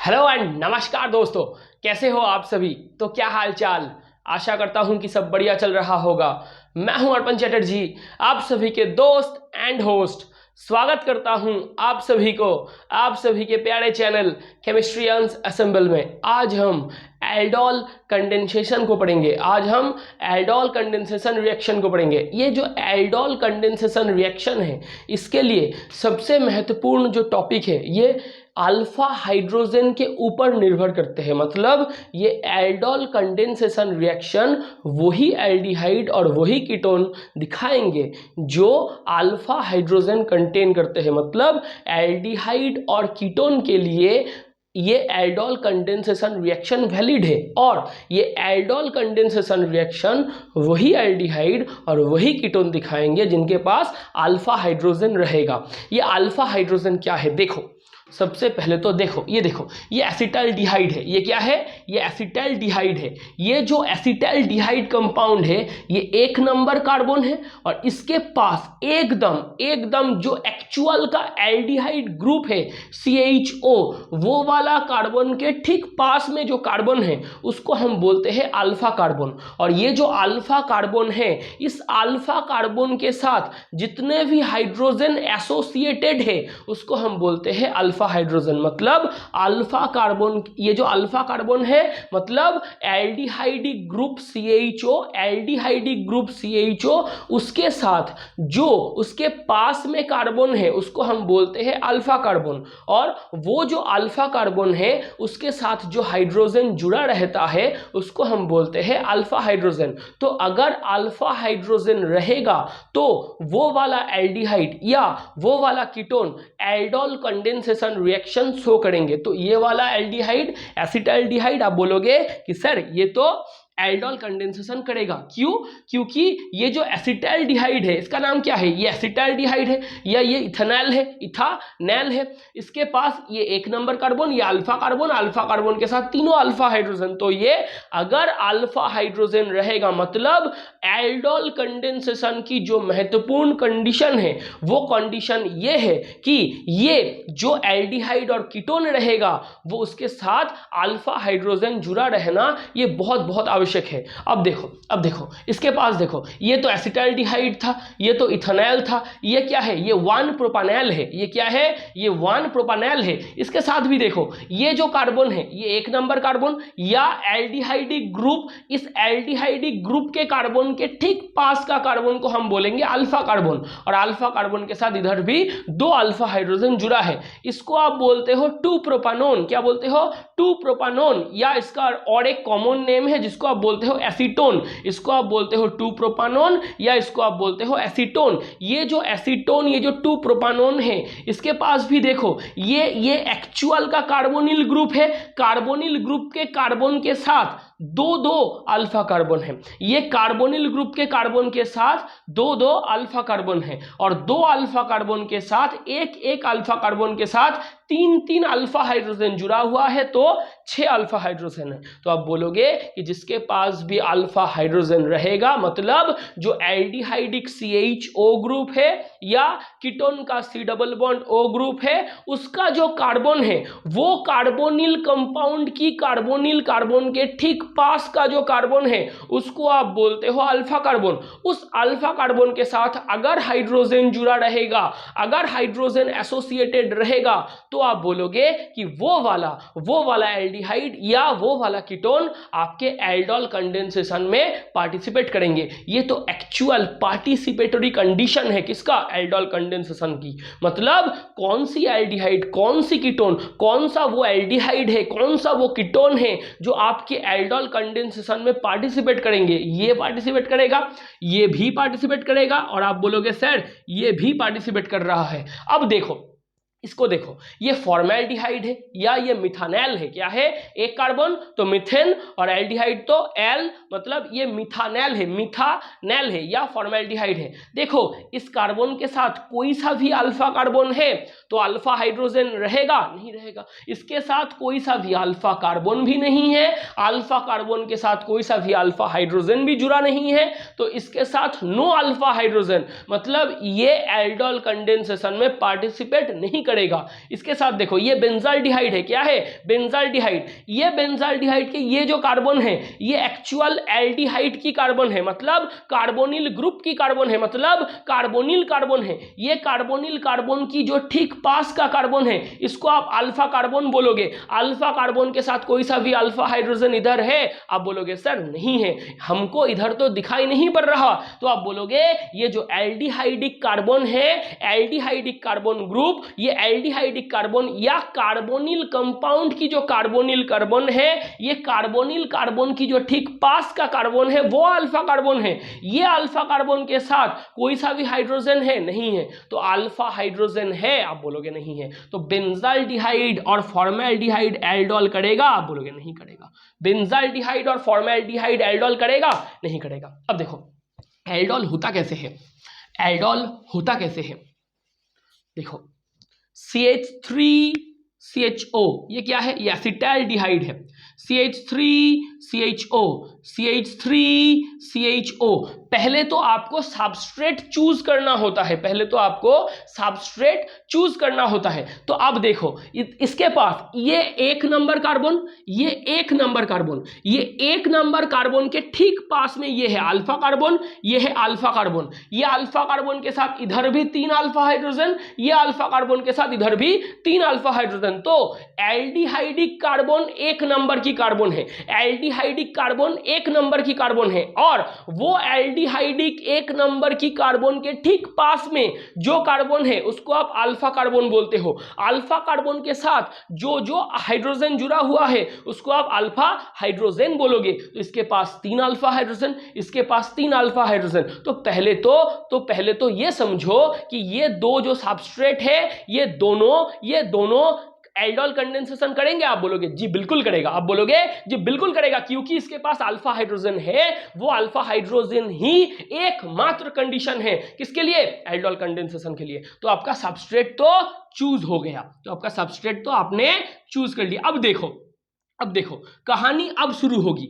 Hello and नमस्कार दोस्तों, कैसे हो आप सभी। तो क्या हाल चाल, आशा करता हूं कि सब बढ़िया चल रहा होगा। मैं हूं अर्पण चटर्जी, आप सभी के दोस्त एंड होस्ट। स्वागत करता हूं आप सभी को आप सभी के प्यारे चैनल केमिस्ट्रियंस असेंबल में। आज हम एल्डोल कंडेंसेशन को पढ़ेंगे। आज हम एल्डोल कंडेंसेशन रिएक्शन को पढ़ेंगे। ये जो एल्डोल कंडेंसेशन रिएक्शन है, इसके लिए सबसे महत्वपूर्ण जो टॉपिक है ये अल्फा हाइड्रोजन के ऊपर निर्भर करते हैं। मतलब ये एल्डोल कंडेंसेशन रिएक्शन वही एल्डिहाइड और वही कीटोन दिखाएंगे जो अल्फा हाइड्रोजन कंटेन करते हैं। मतलब एल्डिहाइड और कीटोन के लिए ये एल्डोल कंडेंसेशन रिएक्शन वैलिड है, और ये एल्डोल कंडेंसेशन रिएक्शन वही एल्डिहाइड और वही कीटोन दिखाएंगे जिनके पास अल्फा हाइड्रोजन रहेगा। ये अल्फा हाइड्रोजन क्या है, देखो। सबसे पहले तो देखो, ये एसिटाल्डिहाइड है। ये क्या है? ये एसिटाल्डिहाइड है। ये जो एसिटाल्डिहाइड कंपाउंड है ये 1 नंबर कार्बन है, और इसके पास एकदम जो एक्चुअल का एल्डिहाइड ग्रुप है CHO, वो वाला कार्बन के ठीक पास में जो कार्बन है उसको हम बोलते हैं अल्फा कार्बन। और ये जो अल्फा कार्बन है, इस अल्फा कार्बन के साथ जितने भी हाइड्रोजन एसोसिएटेड है उसको हम बोलते हैं अल्फा हाइड्रोजन। मतलब अल्फा कार्बन, ये जो अल्फा कार्बन है मतलब एल्डिहाइडिक ग्रुप CHO, उसके साथ जो उसके पास में कार्बन है उसको हम बोलते हैं अल्फा कार्बन। और वो जो अल्फा कार्बन है उसके साथ जो हाइड्रोजन जुड़ा रहता है उसको हम बोलते हैं अल्फा हाइड्रोजन। तो अगर अल्फा हाइड्रोजन रहेगा तो वो वाला एल्डिहाइड या वो वाला ketone aldol condensation reaction show करेंगे। तो ये वाला एल्डिहाइड, एसिटाल्डिहाइड, आप बोलोगे कि सर ये तो एल्डोल कंडेंसेशन करेगा। क्यों? क्योंकि ये जो एसिटाल्डिहाइड है इसका नाम क्या है? ये एसिटाल्डिहाइड है, या ये इथेनॉल है, इथानॉल है। इसके पास ये 1 नंबर कार्बन, ये अल्फा कार्बन के साथ तीनों अल्फा हाइड्रोजन। तो ये अगर अल्फा हाइड्रोजन रहेगा मतलब एल्डोल कंडेंसेशन की जो महत्वपूर्ण कंडीशन है वो कंडीशन ये है कि ये जो एल्डिहाइड और कीटोन रहेगा वो उसके साथ अल्फा हाइड्रोजन जुड़ा रहना ये बहुत आवश्यक है। अब देखो इसके पास देखो, ये तो एसिटाल्डिहाइड था, ये तो इथेनॉल था, ये क्या है? ये 1 प्रोपानॉल है। ये क्या है? ये 1 प्रोपानॉल है। इसके साथ भी देखो, ये जो कार्बन है ये 1 नंबर कार्बन या एल्डिहाइडिक ग्रुप, इस एल्डिहाइडिक ग्रुप के कार्बन के ठीक पास का कार्बन को हम बोलेंगे अल्फा कार्बन, और अल्फा कार्बन के साथ इधर भी 2 अल्फा हाइड्रोजन जुड़ा है। इसको आप बोलते हो 2 प्रोपानोन। क्या बोलते हो? 2 प्रोपानोन, या इसका और एक कॉमन नेम है जिसको आप बोलते हो एसीटोन। इसको आप बोलते हो 2 प्रोपानोन, या इसको आप बोलते हो एसीटोन। ये जो एसीटोन, ये जो 2 प्रोपानोन है, इसके पास भी देखो ये एक्चुअल का कार्बोनिल ग्रुप है। कार्बोनिल ग्रुप के कार्बन के साथ 2 अल्फा कार्बन है। ये कार्बोनिल ग्रुप के कार्बन के साथ 2 अल्फा कार्बन है, और 2 अल्फा कार्बन के साथ एक अल्फा कार्बन के साथ 3 अल्फा हाइड्रोजन जुड़ा हुआ है, तो 6 अल्फा हाइड्रोजन है। तो आप बोलोगे कि जिसके पास भी अल्फा हाइड्रोजन रहेगा मतलब जो एल्डिहाइडिक CHO ग्रुप है या कीटोन का C double bond O group है, उसका जो कार्बन है वो कार्बोनिल कंपाउंड की कार्बोनिल कार्बन के ठीक पास का जो कार्बन है उसको आप बोलते हो अल्फा कार्बन। उस अल्फा कार्बन के साथ अगर हाइड्रोजन जुड़ा रहेगा, अगर हाइड्रोजन एसोसिएटेड रहेगा, तो आप बोलोगे कि वो वाला एल्डिहाइड या वो वाला कीटोन आपके एल्डोल कंडेंसेशन में पार्टिसिपेट करेंगे। ये तो एक्चुअल पार्टिसिपेटरी कंडीशन है किसका? एल्डोल कंडेंसेशन की। मतलब कौन सी एल्डिहाइड, कौन सी कीटोन, कौन सा वो एल्डिहाइड है, कौन सा वो कीटोन है जो आपके एल्डोल कंडेंसेशन में पार्टिसिपेट करेंगे। ये पार्टिसिपेट करेगा, ये भी पार्टिसिपेट करेगा, और आप बोलोगे सर ये भी पार्टिसिपेट कर रहा है। अब देखो इसको देखो, ये फॉर्मेल्डिहाइड है या ये मिथानॉल है। क्या है? 1 कार्बन तो मिथेन, और एल्डिहाइड तो एल, मतलब ये मिथानॉल है या फॉर्मेल्डिहाइड है। देखो इस कार्बन के साथ कोई सा भी अल्फा कार्बन है तो अल्फा हाइड्रोजन रहेगा? नहीं रहेगा। इसके साथ कोई सा भी अल्फा कार्बन भी नहीं है, अल्फा कार्बन के साथ कोई सा भी अल्फा हाइड्रोजन भी जुड़ा नहीं है, तो इसके साथ नो अल्फा हाइड्रोजन, मतलब ये एल्डोल कंडेंसेशन में पार्टिसिपेट नहीं करेगा। इसके साथ देखो ये बेंजाल्डिहाइड है, क्या है, बेंजाल्डिहाइड। ये बेंजाल्डिहाइड के ये जो कार्बन है ये एक्चुअल एल्डिहाइड की कार्बन है, मतलब कार्बोनिल ग्रुप की कार्बन है, मतलब कार्बोनिल कार्बन है। ये कार्बोनिल कार्बन की जो ठीक पास का कार्बन है इसको आप अल्फा कार्बन बोलोगे। अल्फा कार्बन के साथ कोई सा भी अल्फा हाइड्रोजन इधर है, आप बोलोगे सर नहीं है, हमको इधर तो दिखाई नहीं पड़ रहा, तो आप बोलोगे ये जो एल्डिहाइडिक कार्बन है, एल्डिहाइडिक कार्बन ग्रुप, ये एल्डिहाइडिक कार्बन या कार्बोनिल कंपाउंड की जो कार्बोनिल कार्बन है, ये कार्बोनिल कार्बन की जो ठीक पास का कार्बन है वो अल्फा कार्बन है। ये अल्फा कार्बन के साथ कोई सा भी हाइड्रोजन है, नहीं है, तो अल्फा हाइड्रोजन है, आप बोलोगे नहीं है। तो बेंजाल्डिहाइड और फॉर्मेल्डिहाइड एल्डोल करेगा, आप बोलोगे नहीं करेगा। बेंजाल्डिहाइड और फॉर्मेल्डिहाइड एल्डोल करेगा, नहीं करेगा। अब देखो एल्डोल होता कैसे है, एल्डोल होता कैसे है, देखो CH3CHO ये क्या है, ये एसिटाल्डिहाइड है। CH3CHO CH3CHO पहले तो आपको सबस्ट्रेट चूज करना होता है, पहले तो आपको सबस्ट्रेट चूज करना होता है। तो अब देखो इसके पास ये 1 नंबर कार्बन, ये 1 नंबर कार्बन, ये 1 नंबर कार्बन के ठीक पास में ये है अल्फा कार्बन, ये है अल्फा कार्बन। ये अल्फा कार्बन के साथ इधर भी 3 अल्फा हाइड्रोजन, ये अल्फा कार्बन के साथ इधर भी 3 अल्फा हाइड्रोजन। तो एल्डिहाइडिक कार्बन 1 नंबर की कार्बन है, एल्डिहाइडिक कार्बन 1 नंबर की कार्बन है, और वो एल्डिहाइडिक 1 नंबर की कार्बन के ठीक पास में जो कार्बन है उसको आप अल्फा कार्बन बोलते हो। अल्फा कार्बन के साथ जो जो हाइड्रोजन जुड़ा हुआ है उसको आप अल्फा हाइड्रोजन बोलोगे। तो इसके पास 3 अल्फा हाइड्रोजन, इसके पास 3 अल्फा हाइड्रोजन। तो पहले तो ये समझो कि ये दो जो सबस्ट्रेट है ये दोनों एल्डोल कंडेंसेशन करेंगे, आप बोलोगे जी बिल्कुल करेगा, आप बोलोगे जी बिल्कुल करेगा, क्योंकि इसके पास अल्फा हाइड्रोजन है। वो अल्फा हाइड्रोजन ही एकमात्र कंडीशन है किसके लिए, एल्डोल कंडेंसेशन के लिए। तो आपका सबस्ट्रेट तो चूज हो गया, तो आपका सबस्ट्रेट तो आपने चूज कर लिया। अब देखो कहानी अब शुरू होगी।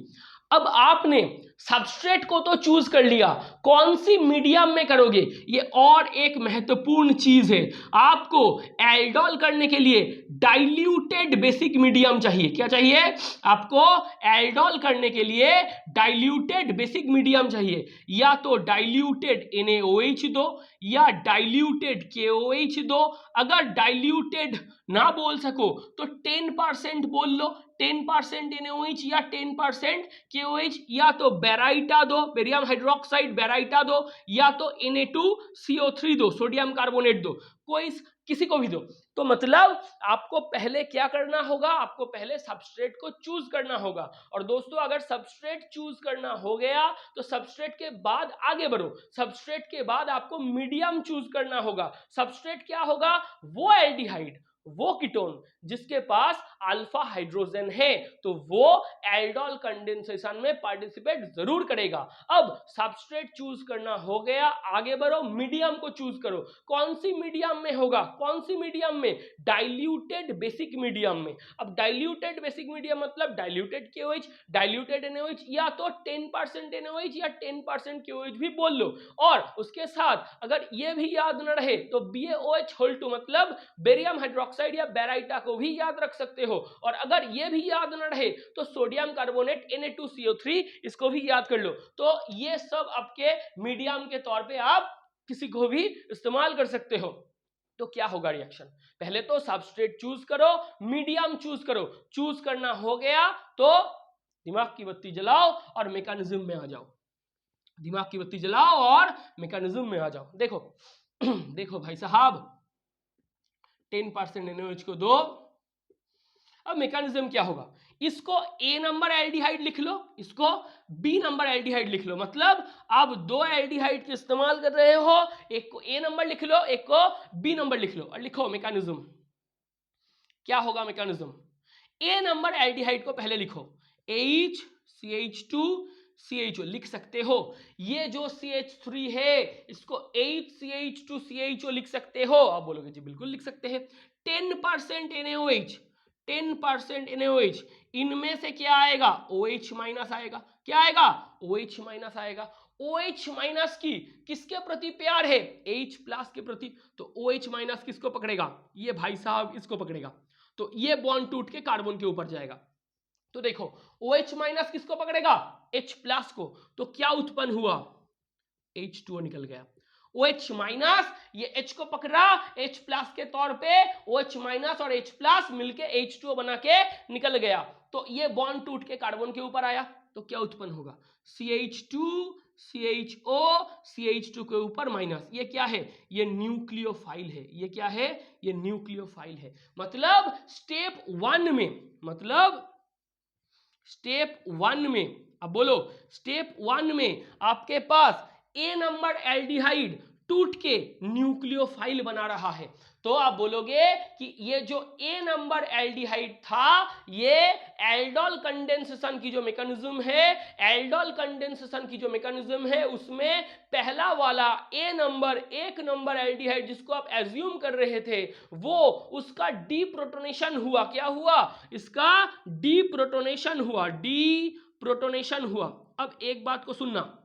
अब आपने सबस्ट्रेट को तो चूज कर लिया, कौन सी मीडियम में करोगे, ये और एक महत्वपूर्ण चीज है। आपको एल्डोल करने के लिए डाइल्यूटेड बेसिक मीडियम चाहिए। क्या चाहिए आपको, एल्डोल करने के लिए डाइल्यूटेड बेसिक मीडियम चाहिए। या तो डाइल्यूटेड NaOH दो या डाइल्यूटेड KOH दो। अगर डाइल्यूटेड ना बोल सको तो 10% बोल लो, 10% NaOH या 10% KOH, या तो बेराइटा दो, बेरियम हाइड्रोक्साइड बेराइटा दो, या तो Na2CO3 दो, सोडियम कार्बोनेट दो, कोई किसी को भी दो। तो मतलब आपको पहले क्या करना होगा, आपको पहले सबस्ट्रेट को चूज करना होगा। और दोस्तों अगर सबस्ट्रेट चूज करना हो गया तो सबस्ट्रेट के बाद आगे बढ़ो, सबस्ट्रेट के बाद आपको मीडियम चूज करना होगा। सबस्ट्रेट क्या होगा, वो एल्डिहाइड, वो कीटोन जिसके पास अल्फा हाइड्रोजन है, तो वो एल्डोल कंडेंसेशन में पार्टिसिपेट जरूर करेगा। अब सबस्ट्रेट चूज करना हो गया, आगे बढ़ो, मीडियम को चूज करो। कौन सी मीडियम में होगा, कौन सी मीडियम में, डाइल्यूटेड बेसिक मीडियम में। अब डाइल्यूटेड बेसिक मीडियम मतलब डाइल्यूटेड KOH, डाइल्यूटेड NaOH, या तो 10% NaOH या 10% KOH भी बोल लो। और उसके साथ अगर ये भी याद न रहे तो BaOH मतलब बेरियम हाइड्रोक्साइड या बेराइटा को भी याद रख सकते हो। और अगर ये भी याद न रहे तो सोडियम कार्बोनेट Na2CO3 इसको भी याद कर लो। तो ये सब आपके मीडियम के तौर पे आप किसी को भी इस्तेमाल कर सकते हो। तो क्या होगा रिएक्शन, पहले तो सबस्ट्रेट चूज करो, मीडियम चूज करो। चूज करना हो गया तो दिमाग की बत्ती जलाओ और मैकेनिज्म में आ जाओ, दिमाग की बत्ती जलाओ और मैकेनिज्म में आ जाओ। देखो भाई साहब 10% NaOH को दो। अब मैकेनिज्म क्या होगा, इसको A नंबर एल्डिहाइड लिख लो, इसको B नंबर एल्डिहाइड लिख लो। मतलब आप 2 एल्डिहाइड के इस्तेमाल कर रहे हो, एक को A नंबर लिख लो, एक को B नंबर लिख लो। और लिखो मैकेनिज्म क्या होगा। मैकेनिज्म A नंबर एल्डिहाइड को पहले लिखो, HCH2CHO लिख सकते हो। ये जो CH3 है इसको HCH2CHO लिख सकते हो। आप बोलोगे जी बिल्कुल लिख सकते हैं। 10% NaOH, 10% NaOH, इनमें से क्या आएगा, OH माइनस आएगा। क्या आएगा, OH माइनस आएगा। OH माइनस की किसके प्रति प्यार है, H प्लस के प्रति, तो OH माइनस किसको पकड़ेगा, ये भाई साहब इसको पकड़ेगा, तो ये बॉन्ड टूट के कार्बन के ऊपर जाएगा। तो देखो OH माइनस किसको पकड़ेगा, H प्लस को, तो क्या उत्पन्न हुआ, H2O निकल गया। OH माइनस ये H को पकड़ा, H प्लस के तौर पे OH माइनस और H प्लस मिलके H2O बना के निकल गया, तो ये बॉन्ड टूट के कार्बन के ऊपर आया, तो क्या उत्पन्न होगा, CH2 CHO CH2 के ऊपर माइनस, ये क्या है, ये न्यूक्लियोफाइल है, ये क्या है, ये न्यूक्लियोफाइल है। मतलब स्टेप 1 में, मतलब स्टेप 1 में, अब बोलो स्टेप 1 में आपके पास ए नंबर एल्डिहाइड टूट के न्यूक्लियोफाइल बना रहा है, तो आप बोलोगे कि ये जो ए नंबर एल्डिहाइड था ये एल्डोल कंडेंसेशन की जो मैकेनिज्म है, एल्डोल कंडेंसेशन की जो मैकेनिज्म है उसमें पहला वाला ए नंबर, एक नंबर एल्डिहाइड जिसको आप एज्यूम कर रहे थे, वो उसका डीप्रोटोनेशन हुआ, क्या हुआ, इसका डीप्रोटोनेशन हुआ, डीप्रोटोनेशन हुआ। अब एक बात को सुनना,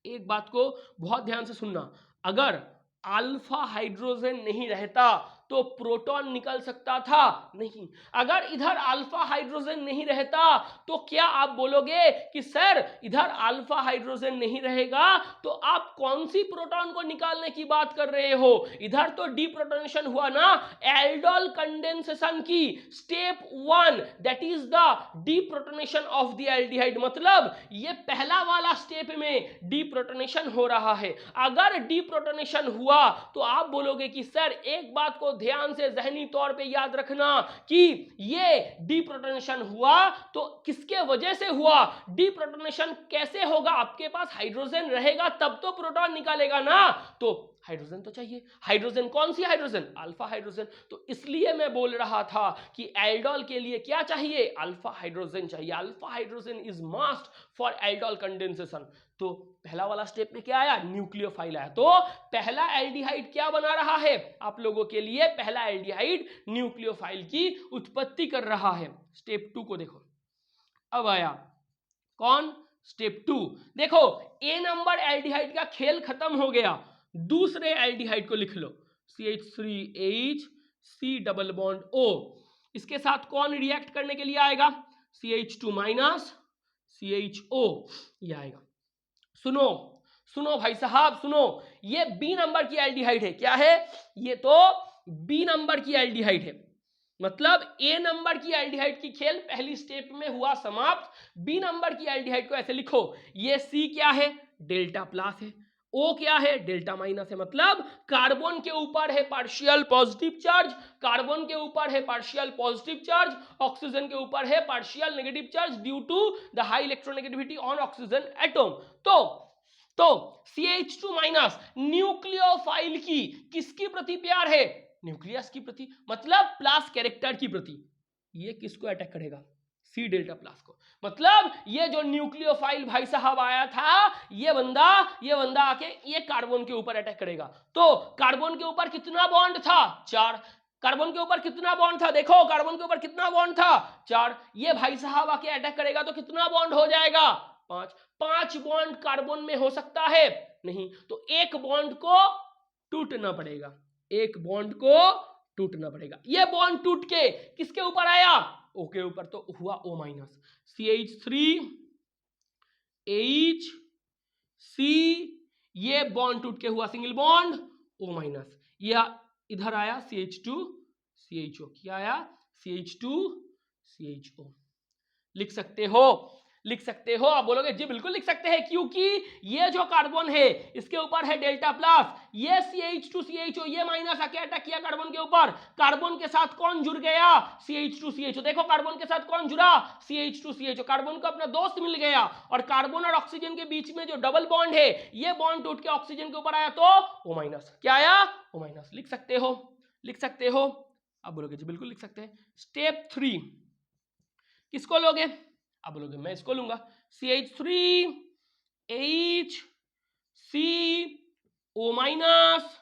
एक बात को बहुत ध्यान से सुनना, अगर अल्फा हाइड्रोजन नहीं रहता तो प्रोटॉन निकल सकता था, नहीं। अगर इधर अल्फा हाइड्रोजन नहीं रहता तो क्या आप बोलोगे कि सर इधर अल्फा हाइड्रोजन नहीं रहेगा तो आप कौन सी प्रोटॉन को निकालने की बात कर रहे हो, इधर तो डीप्रोटोनेशन हुआ ना, एल्डोल कंडेंसेशन की step 1 that is the deprotonation of the aldehyde, मतलब ये पहला वाला स्टेप में डीप्रोटोनेशन हो रहा है। अगर डीप्रोटोनेशन हुआ तो आप बोलोगे कि सर एक बात को ध्यान से जहनी तौर पे याद रखना कि ये डीप्रोटोनेशन हुआ तो किसके वजह से हुआ, डीप्रोटोनेशन कैसे होगा, आपके पास हाइड्रोजन रहेगा तब तो प्रोटॉन निकालेगा ना, तो हाइड्रोजन तो चाहिए, हाइड्रोजन कौन सी हाइड्रोजन, अल्फा हाइड्रोजन, तो इसलिए मैं बोल रहा था कि एल्डोल के लिए क्या चाहिए, अल्फा हाइड्रोजन चाहिए, alpha hydrogen is must for aldol condensation. तो पहला वाला स्टेप में क्या आया, न्यूक्लियोफाइल आया, तो पहला एल्डिहाइड क्या बना रहा है आप लोगों के लिए, पहला एल्डिहाइड न्यूक्लियोफाइल की उत्पत्ति कर रहा है। स्टेप 2 को देखो, अब आया कौन, स्टेप 2, देखो ए नंबर एल्डिहाइड का खेल खत्म हो गया, दूसरे एल्डिहाइड को लिख लो, CH3H C double bond O, इसके साथ कौन रिएक्ट करने के लिए आएगा, CH2 माइनस CHO, ये आएगा। सुनो सुनो भाई साहब सुनो, ये बी नंबर की एल्डिहाइड है, क्या है, ये तो बी नंबर की एल्डिहाइड है, मतलब ए नंबर की एल्डिहाइड की खेल पहली स्टेप में हुआ समाप्त, बी नंबर की एल्डिहाइड को ऐसे लिखो, ये सी क्या है, डेल्टा प्लस है, ओ क्या है, डेल्टा माइनस है, मतलब कार्बन के ऊपर है पार्शियल पॉजिटिव चार्ज, कार्बन के ऊपर है पार्शियल पॉजिटिव चार्ज, ऑक्सीजन के ऊपर है partial negative charge due to the high electronegativity on oxygen atom. तो CH2 माइनस न्यूक्लियोफाइल की किसकी प्रति प्यार है, न्यूक्लियस की प्रति, मतलब प्लस कैरेक्टर की प्रति, ये किसको अटैक करेगा, सी डेल्टा प्लस को, मतलब ये जो न्यूक्लियोफाइल भाई साहब आया था ये बंदा आके ये कार्बन के ऊपर अटैक करेगा, तो कार्बन के ऊपर कितना बॉन्ड था, 4, कार्बन के ऊपर कितना बॉन्ड था, देखो कार्बन के ऊपर कितना बॉन्ड था, 4, ये भाई साहब आके अटैक करेगा तो कितना बॉन्ड हो जाएगा, 5 बॉन्ड कार्बन में हो सकता है नहीं, तो एक बॉन्ड को टूटना पड़ेगा, एक बॉन्ड को टूटना पड़ेगा, ये बॉन्ड टूट के किसके ऊपर आया, O के ऊपर, तो हुआ O माइनस, CH3H ये बॉन्ड टूट के हुआ सिंगल बॉन्ड O माइनस, या इधर आया CH2CHO, क्या आया CH2CHO, लिख सकते हो, आप बोलोगे जी बिल्कुल लिख सकते हैं, क्योंकि ये जो कार्बन है इसके ऊपर है डेल्टा प्लस, ये CH2CHO ये माइनस आके अटैक किया कार्बन के ऊपर, कार्बन के साथ कौन जुड़ गया, CH2CHO, देखो कार्बन के साथ कौन जुड़ा, CH2CHO, कार्बन को अपना दोस्त मिल गया, और कार्बन और ऑक्सीजन के बीच में जो डबल बॉन्ड है ये बॉन्ड टूट के ऑक्सीजन के ऊपर आया तो O माइनस, क्या आया O माइनस, लिख सकते हो, आप बोलोगे जी बिल्कुल लिख सकते हैं। स्टेप 3 किसको लोगे, आप बोलोगे मैं इसको लूंगा, CH3HCO माइनस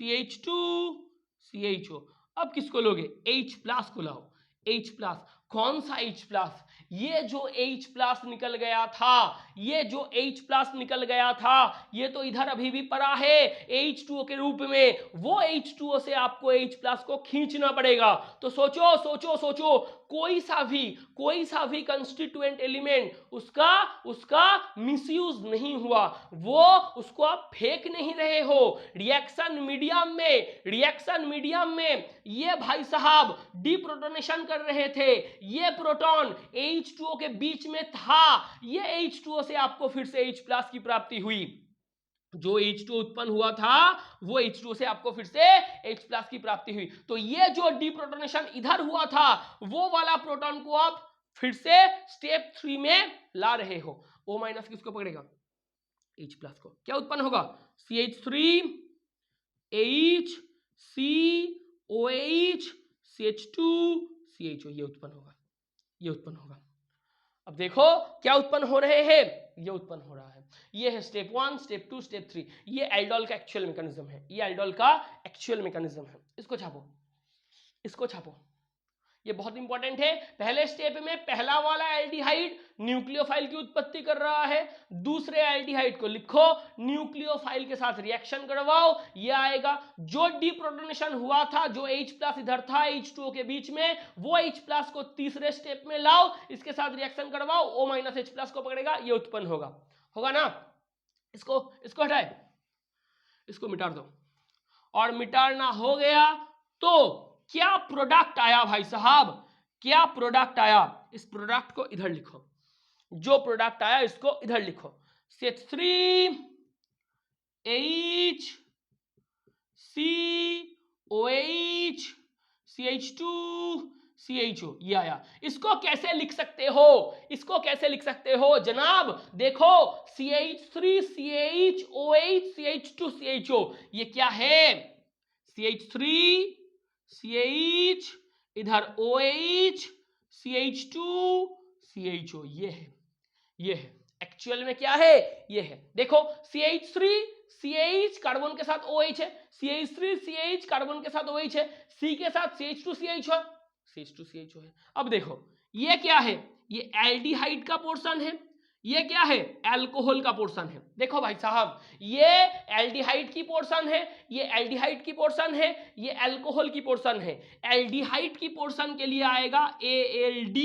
CH2CHO, अब किसको लोगे, H प्लस को लाओ, H प्लस, कौन सा H प्लस? ये जो H प्लस निकल गया था, ये जो H प्लस निकल गया था, ये तो इधर अभी भी पड़ा है H2O के रूप में। वो H2O से आपको H प्लस को खींचना पड़ेगा। तो सोचो सोचो सोचो, कोई सा भी कंस्टिट्यूएंट एलिमेंट उसका मिसयूज नहीं हुआ, वो उसको आप फेंक नहीं रहे हो। रिएक्शन मीडियम में ये भाई साहब डीप्रोटोनेशन कर रहे थे, ये प्रोटॉन H2O के बीच में था, ये H2O से आपको फिर से H प्लस की प्राप्ति हुई। जो H2O उत्पन्न हुआ था वो H2O से आपको फिर से H प्लस की प्राप्ति हुई। तो ये जो डीप्रोटोनेशन इधर हुआ था, वो वाला प्रोटॉन को आप फिर से स्टेप 3 में ला रहे हो। O माइनस किसको पकड़ेगा? H प्लस को। क्या उत्पन्न होगा? CH3 H COH CH2 CHO, ये उत्पन्न होगा। अब देखो क्या उत्पन्न हो रहे हैं, ये उत्पन्न हो रहा है। ये है स्टेप 1, स्टेप 2, स्टेप 3। ये एल्डोल का एक्चुअल मैकेनिज्म है, इसको छापो। ये बहुत इंपॉर्टेंट है। पहले स्टेप में पहला वाला एल्डिहाइड न्यूक्लियोफाइल की उत्पत्ति कर रहा है, दूसरे एल्डिहाइड को लिखो, न्यूक्लियोफाइल के साथ रिएक्शन करवाओ, ये आएगा। जो डीप्रोटोनेशन हुआ था, जो H प्लस इधर था H2O के बीच में, वो H प्लस को तीसरे स्टेप में लाओ, इसके साथ रिएक्शन करवाओ, O माइनस H प्लस को पकड़ेगा, ये उत्पन्न होगा ना। इसको हटाए, इसको मिटा दो, और मिटाना हो गया तो क्या प्रोडक्ट आया भाई साहब? क्या प्रोडक्ट आया? इस प्रोडक्ट को इधर लिखो, जो प्रोडक्ट आया इसको इधर लिखो। CH3 H COH CH2 CHO, ये आया। इसको कैसे लिख सकते हो जनाब? देखो CH3 CHOH CH2 CHO, ये क्या है? CH3 CH, इधर OH CH2 CHO, ये है। एक्चुअल में क्या है? ये है। देखो CH3 CH कार्बन के साथ OH है, CH3 CH कार्बन के साथ OH है, C के साथ CH2 CHO है। अब देखो ये क्या है? ये एल्डिहाइड का पोर्शन है, ये क्या है? अल्कोहल का पोर्शन है। देखो भाई साहब, ये एल्डिहाइड की पोर्शन है, ये एल्डिहाइड की पोर्शन है, ये अल्कोहल की पोर्शन है। एल्डिहाइड की पोर्शन के लिए आएगा ALD,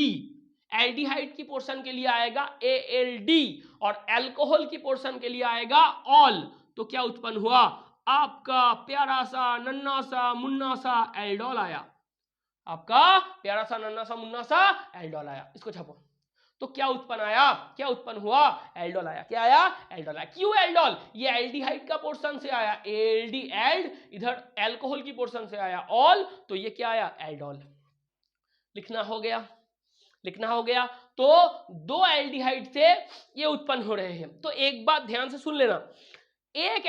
एल्डिहाइड की पोर्शन के लिए आएगा ALD, और अल्कोहल की पोर्शन के लिए आएगा ऑल। तो क्या उत्पन्न हुआ? आपका प्यारा सा नन्ना सा मुन्ना सा एल्डोल आया, आपका प्यारा सा नन्ना सा मुन्ना सा एल्डोल आया। इसको छापो। तो क्या उत्पन्न आया? क्या उत्पन्न हुआ? एल्डोल आया। क्या आया? एल्डोल आया। क्यों एल्डोल? ये एल्डिहाइड का पोर्शन से आया ALD एल्ड, इधर अल्कोहल की पोर्शन से आया ऑल, तो ये क्या आया? एल्डोल। लिखना हो गया। तो दो एल्डिहाइड से ये उत्पन्न हो रहे हैं। तो एक बात ध्यान से सुन लेना, एक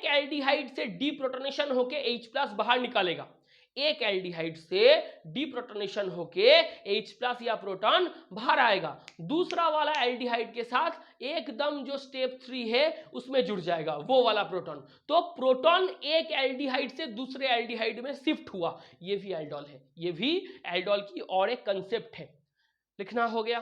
एल्डिहाइड से डीप्रोटोनेशन होके H प्लस बाहर निकालेगा, एक एल्डिहाइड से डीप्रोटोनेशन होके H प्लस या प्रोटॉन बाहर आएगा, दूसरा वाला एल्डिहाइड के साथ एकदम जो स्टेप 3 है उसमें जुड़ जाएगा वो वाला प्रोटॉन। तो प्रोटॉन एक एल्डिहाइड से दूसरे एल्डिहाइड में शिफ्ट हुआ, ये भी एल्डोल है। ये भी एल्डोल की और एक कंसेप्ट है। लिखना हो गया।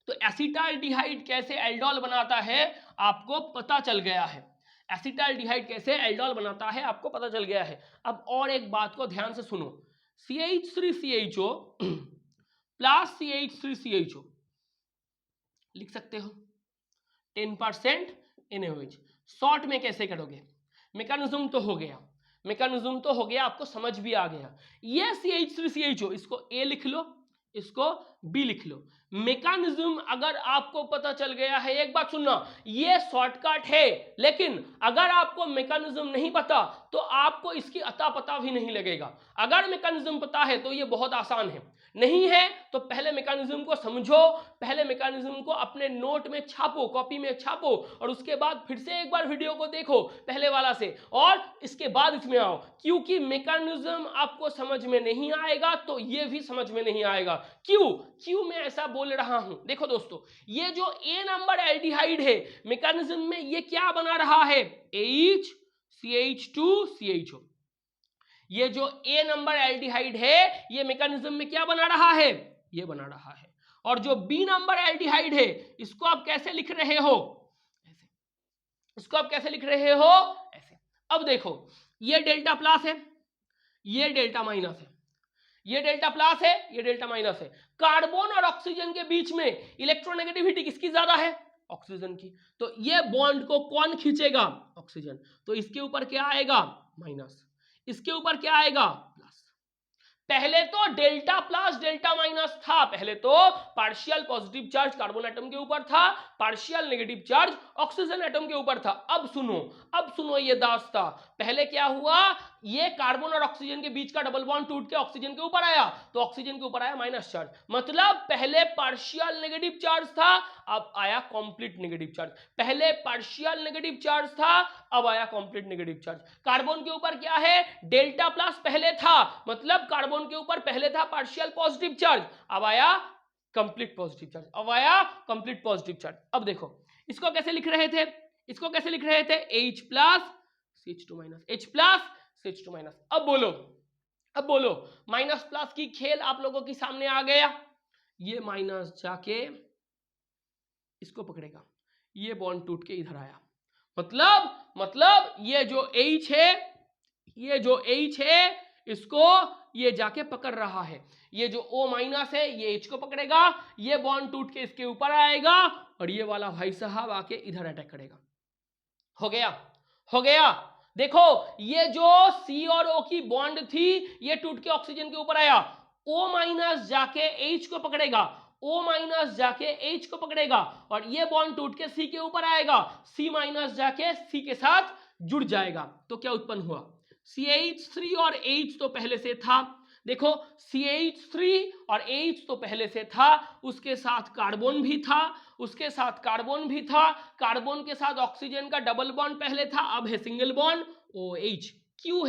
तो एसिटाल्डिहाइड कैसे एल्डोल बनाता है आपको पता चल गया है। एसिटाल्डिहाइड कैसे एल्डोल बनाता है आपको पता चल गया है। अब और एक बात को ध्यान से सुनो, CH3CHO प्लस CH3CHO लिख सकते हो 10% NaOH। शॉर्ट में कैसे करोगे? मैकेनिज्म तो हो गया, आपको समझ भी आ गया। ये CH3CHO, इसको A लिख लो, इसको B लिख लो। मैकेनिज्म अगर आपको पता चल गया है, एक बात सुनना, ये शॉर्टकट है, लेकिन अगर आपको मैकेनिज्म नहीं पता तो आपको इसकी अता पता भी नहीं लगेगा। अगर मैकेनिज्म पता है तो ये बहुत आसान है, नहीं है तो पहले मैकेनिज्म को समझो, पहले मैकेनिज्म को अपने नोट में छापो, कॉपी में छापो, और उसके बाद फिर से एक बार वीडियो को देखो पहले वाला से, और इसके बाद इसमें आओ। क्योंकि मैकेनिज्म आपको समझ में नहीं आएगा तो ये भी समझ में नहीं आएगा। क्यों मैं ऐसा बोल रहा हूं? देखो दोस्तों, ये जो A नंबर एल्डिहाइड है, मैकेनिज्म में ये क्या बना रहा है? H CH2 CHO। ये जो ए नंबर एल्डिहाइड है ये मैकेनिज्म में क्या बना रहा है, ये बना रहा है। और जो बी नंबर एल्डिहाइड है इसको आप कैसे लिख रहे हो, ऐसे, इसको आप कैसे लिख रहे हो, ऐसे। अब देखो ये डेल्टा प्लस है, ये डेल्टा माइनस है, ये डेल्टा प्लस है, ये डेल्टा माइनस है। कार्बन और ऑक्सीजन के बीच में इलेक्ट्रोनेगेटिविटी किसकी ज्यादा है, ऑक्सीजन की। तो ये बॉन्ड को कौन खींचेगा, ऑक्सीजन। तो इसके ऊपर क्या आएगा, माइनस, इसके ऊपर क्या आएगा, प्लस। पहले तो डेल्टा प्लस डेल्टा माइनस था, पहले तो partial positive charge carbon atom के ऊपर था, partial negative charge oxygen atom के ऊपर था। अब सुनो ये दास्ता, पहले क्या हुआ, ये कार्बन और ऑक्सीजन के बीच का डबल बॉन्ड टूट के ऑक्सीजन के ऊपर आया, तो ऑक्सीजन के ऊपर आया माइनस चार्ज, मतलब पहले पार्शियल नेगेटिव चार्ज था, अब आया कंप्लीट नेगेटिव चार्ज। पहले पार्शियल नेगेटिव चार्ज था, अब आया कंप्लीट नेगेटिव चार्ज। कार्बन के ऊपर क्या है, डेल्टा प्लस पहले था, मतलब कार्बन के ऊपर पहले था पार्शियल पॉजिटिव चार्ज, अब आया कंप्लीट पॉजिटिव चार्ज, अब आया कंप्लीट पॉजिटिव चार्ज। अब देखो इसको कैसे लिख रहे थे, इसको कैसे लिख रहे थे, H plus CH2 minus, H plus CH2 minus. अब बोलो माइनस प्लस की खेल आप लोगों के सामने आ गया। ये माइनस जाके इसको पकड़ेगा, ये बॉन्ड टूट के इधर आया, मतलब ये जो H है, ये जो H है इसको ये जाके पकड़ रहा है, ये जो O माइनस है ये H को पकड़ेगा, ये बॉन्ड टूट के इसके ऊपर आएगा और ये वाला भाई साहब आके इधर अटैक करेगा। हो गया। देखो ये जो C और O की बॉन्ड थी ये टूट के ऑक्सीजन के ऊपर आया, O माइनस जाके H को पकड़ेगा, O माइनस जाके H को पकड़ेगा और ये बॉन्ड टूट के C के ऊपर आएगा, C माइनस जाके C के साथ जुड़ जाएगा। तो क्या उत्पन्न हुआ, CH3 और H तो पहले से था, देखो CH3 और H तो पहले से था, उसके साथ कार्बन भी था, उसके साथ कार्बन भी था, कार्बन के साथ ऑक्सीजन का डबल बॉन्ड पहले था, अब है सिंगल बॉन्ड OH। क्यों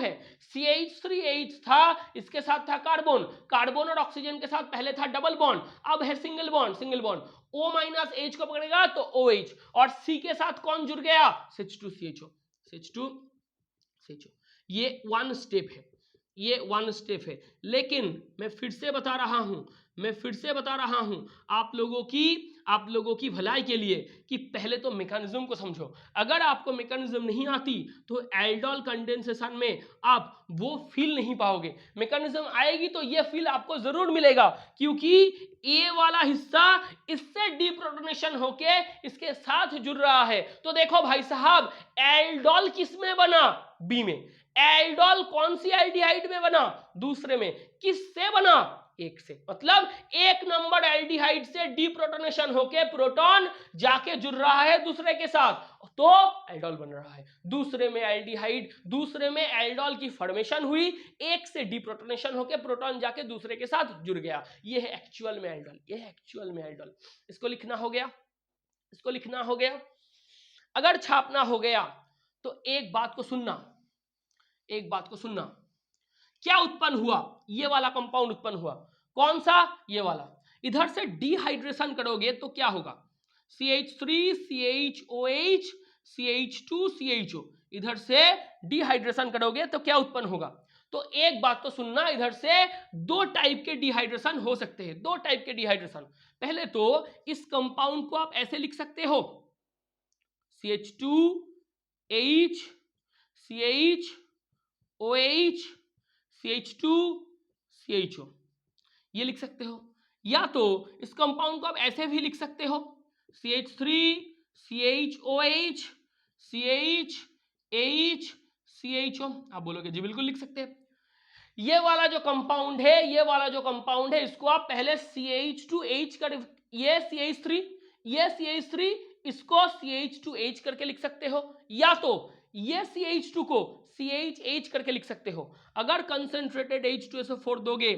है CH3H था, इसके साथ था कार्बन, कार्बन और ऑक्सीजन के साथ पहले था डबल बॉन्ड, अब है single bond. O minus H को पकड़ेगा तो OH, और C के साथ कौन जुड़ गया, CH2CHO। ये वन स्टेप है, लेकिन मैं फिर से बता रहा हूं आप लोगों की भलाई के लिए कि पहले तो मैकेनिज्म को समझो। अगर आपको मैकेनिज्म नहीं आती तो एल्डोल कंडेंसेशन में आप वो फील नहीं पाओगे, मैकेनिज्म आएगी तो ये फील आपको जरूर मिलेगा, क्योंकि ये वाला हिस्सा इससे डीप्रोटोनेशन होके इसके साथ जुड़ रहा है। तो देखो भाई साहब, एल्डोल किस में बना, बी में। एल्डोल कौन सी एल्डिहाइड में बना, दूसरे में। किससे बना, एक से, मतलब एक नंबर एल्डिहाइड से डीप्रोटोनेशन होके प्रोटॉन जाके जुड़ रहा है दूसरे के साथ, तो एल्डोल बन रहा है। दूसरे में एल्डोल की फॉर्मेशन हुई, एक से डीप्रोटोनेशन होके प्रोटॉन जाके दूसरे के साथ जुड़ गया, ये है एक्चुअल में एल्डोल। इसको लिखना हो गया। अगर छापना हो गया तो एक बात को सुनना, क्या उत्पन्न हुआ, ये वाला कंपाउंड उत्पन्न हुआ, कौन सा, ये वाला। इधर से डिहाइड्रेशन करोगे तो क्या होगा, CH3 CHOH CH2 CHO, इधर से डिहाइड्रेशन करोगे तो क्या उत्पन्न होगा। तो एक बात तो सुनना, इधर से दो टाइप के डिहाइड्रेशन हो सकते हैं, पहले तो इस कंपाउंड को आप ऐसे लिख सकते हो, CH2H CHOH CH2 CHO, ये लिख सकते हो। या तो इस कंपाउंड को आप ऐसे भी लिख सकते हो, CH3 CHOH CHH CHO, आप बोलोगे जी बिल्कुल लिख सकते हैं। ये वाला जो कंपाउंड है इसको आप पहले CH2H कर, ये CH3 इसको CH2H करके लिख सकते हो, या तो ये CH2 को CHH करके लिख सकते हो। अगर कंसंट्रेटेड H2SO4 दोगे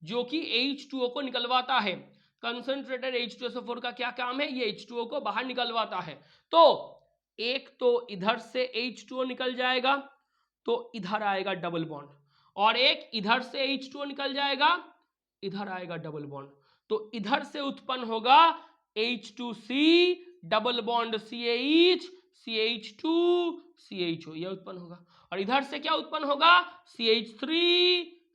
जो कि H2O को निकलवाता है, कंसंट्रेटेड H2SO4 का क्या काम है, ये H2O को बाहर निकलवाता है, तो एक तो इधर से H2O निकल जाएगा तो इधर आएगा डबल बॉन्ड, और एक इधर से H2O निकल जाएगा, इधर आएगा डबल बॉन्ड, तो इधर से उत्पन्न होगा H2C double bond CH CH2 CHO, यह उत्पन्न होगा। और इधर से क्या उत्पन्न होगा, CH3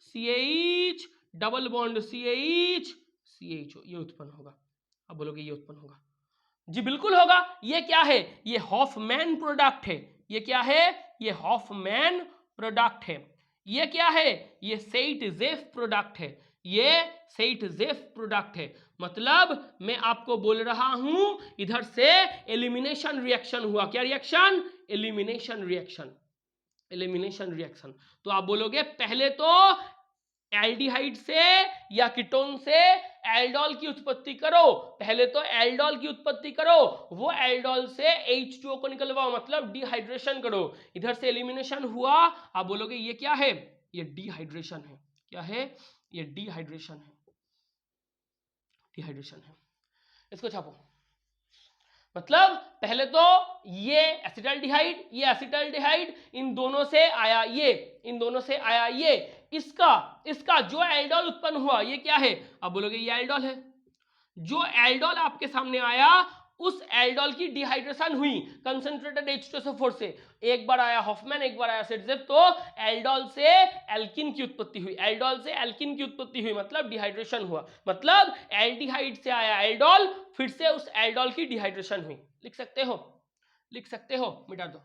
CH double bond CH CHO, ये उत्पन्न होगा। अब बोलोगे ये उत्पन्न होगा, जी बिल्कुल होगा। ये क्या है, ये हॉफमैन प्रोडक्ट है। ये क्या है, ये हॉफमैन प्रोडक्ट है। ये क्या है, ये सेइटजेफ प्रोडक्ट है। ये सेइटजेफ प्रोडक्ट है। मतलब मैं आपको बोल रहा हूं इधर से एलिमिनेशन रिएक्शन हुआ। क्या reaction, elimination reaction, elimination reaction. तो आप बोलोगे पहले तो एल्डिहाइड से या कीटोन से एल्डोल की उत्पत्ति करो, पहले तो एल्डोल की उत्पत्ति करो, वो एल्डोल से H2O को निकलवाओ, मतलब डिहाइड्रेशन करो। इधर से एलिमिनेशन हुआ, आप बोलोगे ये क्या है, ये डिहाइड्रेशन है। क्या है, ये डिहाइड्रेशन है, डिहाइड्रेशन है। इसको छापो। मतलब पहले तो ये एसिटाल्डिहाइड, ये एसिटाल्डिहाइड, इन दोनों से आया ये, इन दोनों से आया ये, इसका जो एल्डोल उत्पन्न हुआ ये क्या है, अब बोलोगे ये एल्डोल है। जो एल्डोल आपके सामने आया उस एल्डोल की डिहाइड्रेशन हुई कंसंट्रेटेड H2SO4 से। एक बार आया हॉफमैन, एक बार आया सेटजेफ, तो एल्डोल से एल्किन की उत्पत्ति हुई, एल्डोल से एल्किन की उत्पत्ति हुई, मतलब डिहाइड्रेशन हुआ। मतलब एल्डिहाइड से आया एल्डोल, फिर से उस एल्डोल की डिहाइड्रेशन हुई। लिख सकते हो, लिख सकते हो, मिटा दो।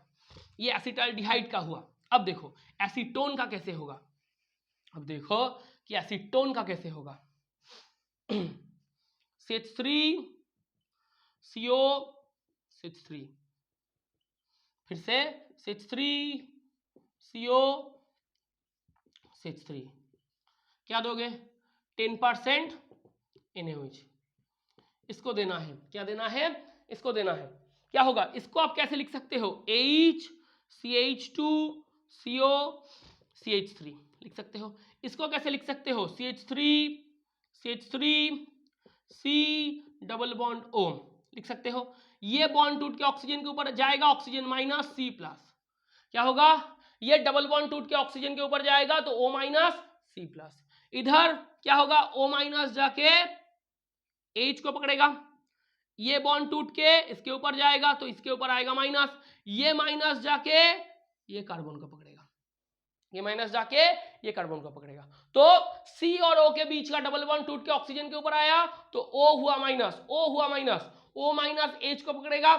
ये एसिटाल्डिहाइड का हुआ। अब देखो एसीटोन का कैसे होगा। अब देखो कि एसीटोन का कैसे होगा। CH3 CO CH3, फिर से CH3 CO CH3, क्या दोगे 10% NaOH, इसको देना है। क्या देना है, इसको देना है। क्या होगा, इसको आप कैसे लिख सकते हो, H CH2 CO CH3 लिख सकते हो। इसको कैसे लिख सकते हो, CH3 C double bond O लिख सकते हो। ये बॉन्ड टूट के ऑक्सीजन के ऊपर जाएगा, ऑक्सीजन माइनस C प्लस। क्या होगा, ये डबल बॉन्ड टूट के ऑक्सीजन के ऊपर जाएगा तो O माइनस C प्लस। इधर क्या होगा, O माइनस जाके H को पकड़ेगा, ये बॉन्ड टूट के इसके ऊपर जाएगा तो इसके ऊपर आएगा माइनस, ये माइनस जाके ये कार्बन को पकड़ेगा, ये माइनस जाके ये कार्बन को पकड़ेगा। तो C और O के बीच का डबल बॉन्ड टूट के ऑक्सीजन के ऊपर आया तो O हुआ माइनस, O हुआ माइनस, O माइनस H को पकड़ेगा,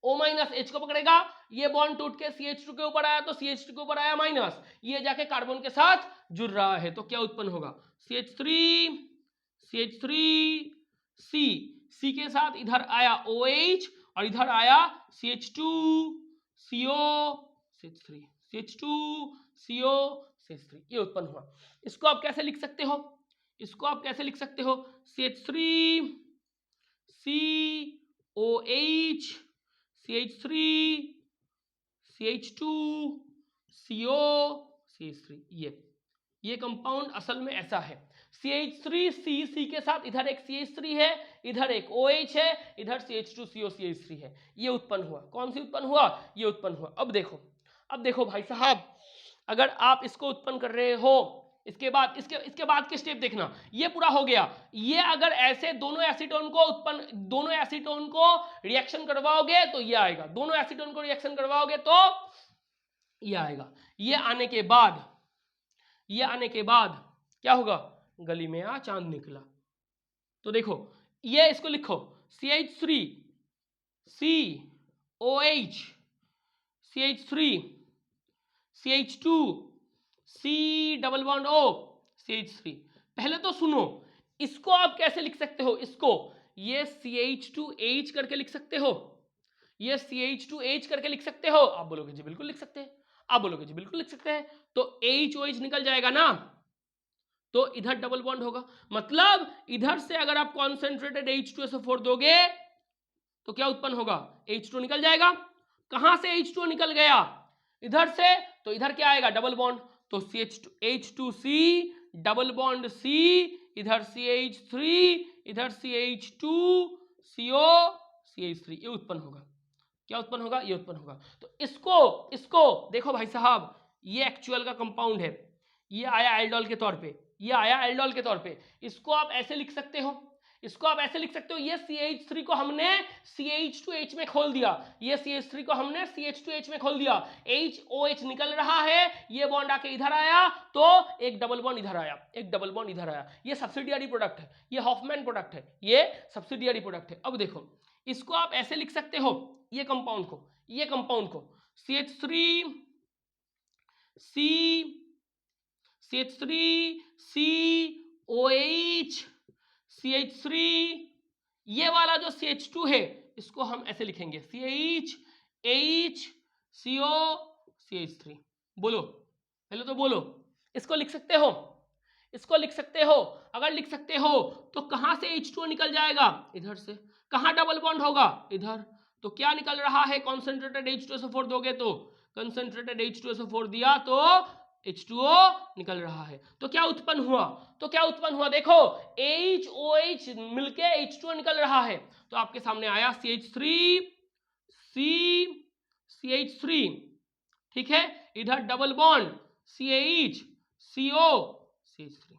O माइनस H को पकड़ेगा, ये बॉन्ड टूट के CH2 के ऊपर आया तो CH2 के ऊपर आया माइनस, ये जाके कार्बन के साथ जुड़ रहा है तो क्या उत्पन्न होगा, C के साथ इधर आया OH और इधर आया CH2 CO CH3, ये उत्पन्न हुआ। इसको आप कैसे लिख सकते हो, इसको आप कैसे लिख सकते हो, CH3 COH CH3 CH2 CO CH3, ये कंपाउंड असल में ऐसा है। CH3C के साथ इधर एक CH3 है, इधर एक OH है, इधर CH2CO CH3 है, ये उत्पन्न हुआ। कौन सी उत्पन्न हुआ, ये उत्पन्न हुआ। अब देखो भाई साहब, अगर आप इसको उत्पन्न कर रहे हो, इसके बाद के स्टेप देखना, ये पूरा हो गया। ये अगर ऐसे दोनों एसीटोन को रिएक्शन करवाओगे तो ये आएगा, दोनों एसीटोन को रिएक्शन करवाओगे तो ये आएगा। ये आने के बाद क्या होगा, गली में आ चांद निकला। तो देखो ये इसको लिखो, CH3 COH CH3 CH2 C double bond O CH3। पहले तो सुनो, इसको आप कैसे लिख सकते हो, इसको ये CH2H करके लिख सकते हो, ये CH2H करके लिख सकते हो। आप बोलोगे जी बिल्कुल लिख सकते हैं, आप बोलोगे जी बिल्कुल लिख सकते हैं। तो HOH निकल जाएगा ना, तो इधर डबल बॉन्ड होगा। मतलब इधर से अगर आप कॉन्सेंट्रेटेड H2SO4 दोगे तो क्या उत्पन्न होगा, H2 निकल जाएगा। कहां से H2 निकल गया, इधर से, तो इधर क्या आएगा, डबल बॉन्ड। तो H2C डबल बॉन्ड C, इधर CH3, इधर CH2CO CH3, ये उत्पन्न होगा। क्या उत्पन्न होगा, ये उत्पन्न होगा। तो इसको देखो भाई साहब, ये एक्चुअल का कंपाउंड है, ये आया एल्डोल के तौर पे, ये आया एल्डोल के तौर पे। इसको आप ऐसे लिख सकते हो, इसको आप ऐसे लिख सकते हो, ये CH3 को हमने CH2H में खोल दिया, ये CH3 को हमने CH2H में खोल दिया, HOH निकल रहा है, ये बॉन्ड आके इधर आया तो एक डबल बॉन्ड इधर आया, एक डबल बॉन्ड इधर आया, ये सब्सिडियरी प्रोडक्ट है, ये हॉफमैन प्रोडक्ट है, ये सब्सिडियरी प्रोडक्ट है। अब देखो इसको आप ऐसे लिख सकते हो, ये कंपाउंड को, ये कंपाउंड को CH3 CH3COH CH3, ये वाला जो CH2 है इसको हम ऐसे लिखेंगे CHHCO CH3। बोलो पहले तो बोलो, इसको लिख सकते हो, इसको लिख सकते हो। अगर लिख सकते हो तो कहां से H2O निकल जाएगा, इधर से। कहां डबल बॉन्ड होगा, इधर। तो क्या निकल रहा है, कॉन्सेंट्रेटेड H2SO4 दोगे तो, कंसंट्रेटेड H2SO4 दिया तो H2O निकल रहा है। तो क्या उत्पन्न हुआ, तो क्या उत्पन्न हुआ, देखो HOH मिलके H2O निकल रहा है। तो आपके सामने आया CH3 ठीक है, इधर डबल बॉन्ड CHCO CH3।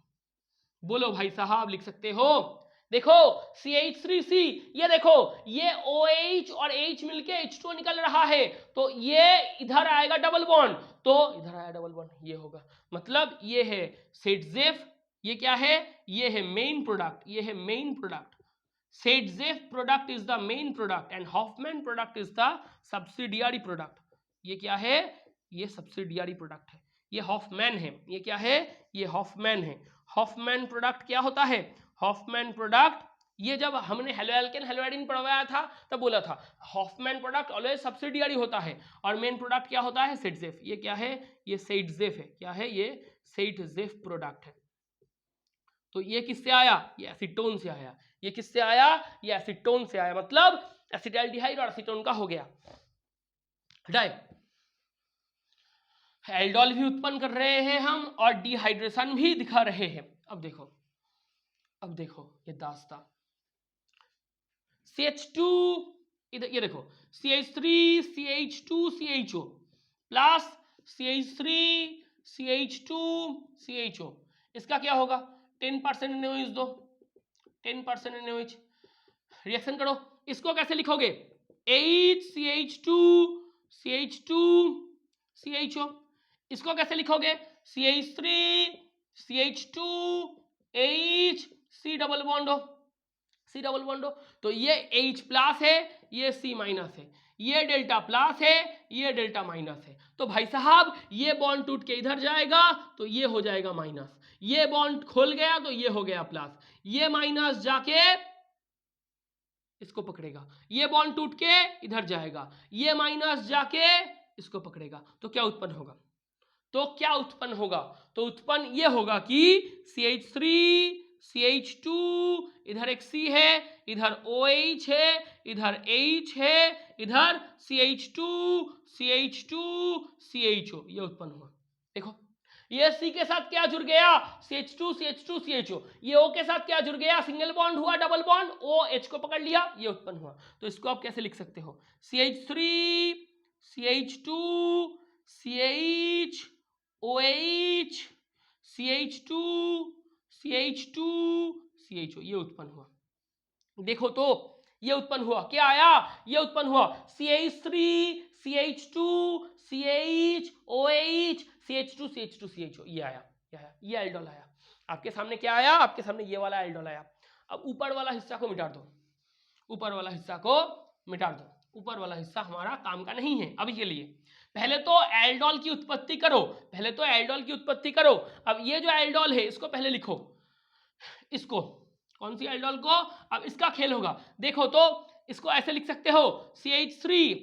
बोलो भाई साहब लिख सकते हो। देखो CH3C, ये देखो ये OH और H मिलके H2O निकल रहा है, तो ये इधर आएगा डबल बॉन्ड, तो इधर आया डबल बॉन्ड, ये होगा। मतलब ये है सेटजेफ, ये क्या है, ये है मेन प्रोडक्ट, ये है main product. Saytzeff product is the main product and Hofmann product is the subsidiary product. ये क्या है, ये सब्सिडियरी प्रोडक्ट है, ये हॉफमैन है। ये क्या है, ये हॉफमैन है। हॉफमैन प्रोडक्ट क्या होता है, हॉफमैन प्रोडक्ट, ये जब हमने हेलोएल्केन हेलोएडिन पढ़वाया था तब बोला था हॉफमैन प्रोडक्ट ऑलवेज सब्सिडियरी होता है और मेन प्रोडक्ट क्या होता है, सेटजेफ। ये क्या है, ये सेटजेफ है। क्या है, ये सेटजेफ प्रोडक्ट है। तो ये किससे आया, ये एसीटोन से आया। ये किससे आया, ये एसीटोन से आया। मतलब एसिटाल्डिहाइड और एसीटोन का हो गया। हटाए, एल्डोल भी उत्पन्न कर रहे हैं हम और डिहाइड्रेशन भी दिखा रहे हैं। अब देखो, अब देखो ये दास्ता CH2, इधर ये देखो CH3 CH2 CHO plus CH3 CH2 CHO, इसका क्या होगा, 10% NaOH दो, 10% NaOH, रिएक्शन करो। इसको कैसे लिखोगे, HCH2 CH2 CHO, इसको कैसे लिखोगे, CH3 CH2 H C double bond हो, C डबल बॉन्ड हो। तो ये H प्लस है, ये C माइनस है, ये डेल्टा प्लस है, ये डेल्टा माइनस है। तो भाई साहब ये बॉन्ड टूट के इधर जाएगा तो ये हो जाएगा माइनस, ये बॉन्ड खोल गया तो ये हो गया प्लस, ये माइनस जाके इसको पकड़ेगा, ये बॉन्ड टूट के इधर जाएगा, ये माइनस जाके इसको पकड़ेगा। तो क्या उत्पन्न होगा, तो क्या उत्पन्न होगा, तो उत्पन्न ये होगा कि CH3 CH2, इधर एक C है, इधर OH है, इधर H है, इधर CH2 CH2 CHO, ये उत्पन्न हुआ। देखो ये C के साथ क्या जुड़ गया, CH2 CH2 CHO, ये O के साथ क्या जुड़ गया, सिंगल बॉन्ड हुआ, डबल बॉन्ड, OH को पकड़ लिया, ये उत्पन्न हुआ। तो इसको आप कैसे लिख सकते हो, CH3 CH2 CH OH CH2 CH2 CHO, ये उत्पन्न हुआ। देखो तो ये उत्पन्न हुआ, क्या आया, ये उत्पन्न हुआ CH3 CH2 CH OH CH2 CH2 CHO, ये आया, ये एल्डोल आया। आपके सामने क्या आया, आपके सामने ये वाला एल्डोल आया। अब ऊपर वाला हिस्सा को मिटा दो, ऊपर वाला हिस्सा को मिटा दो, ऊपर वाला हिस्सा हमारा काम का नहीं है अभी के लिए। पहले तो एल्डोल की उत्पत्ति करो, पहले तो एल्डोल की उत्पत्ति करो। अब ये जो एल्डोल है इसको पहले लिखो, इसको, कौन सी एल्डोल को, अब इसका खेल होगा। देखो तो इसको ऐसे लिख सकते हो CH3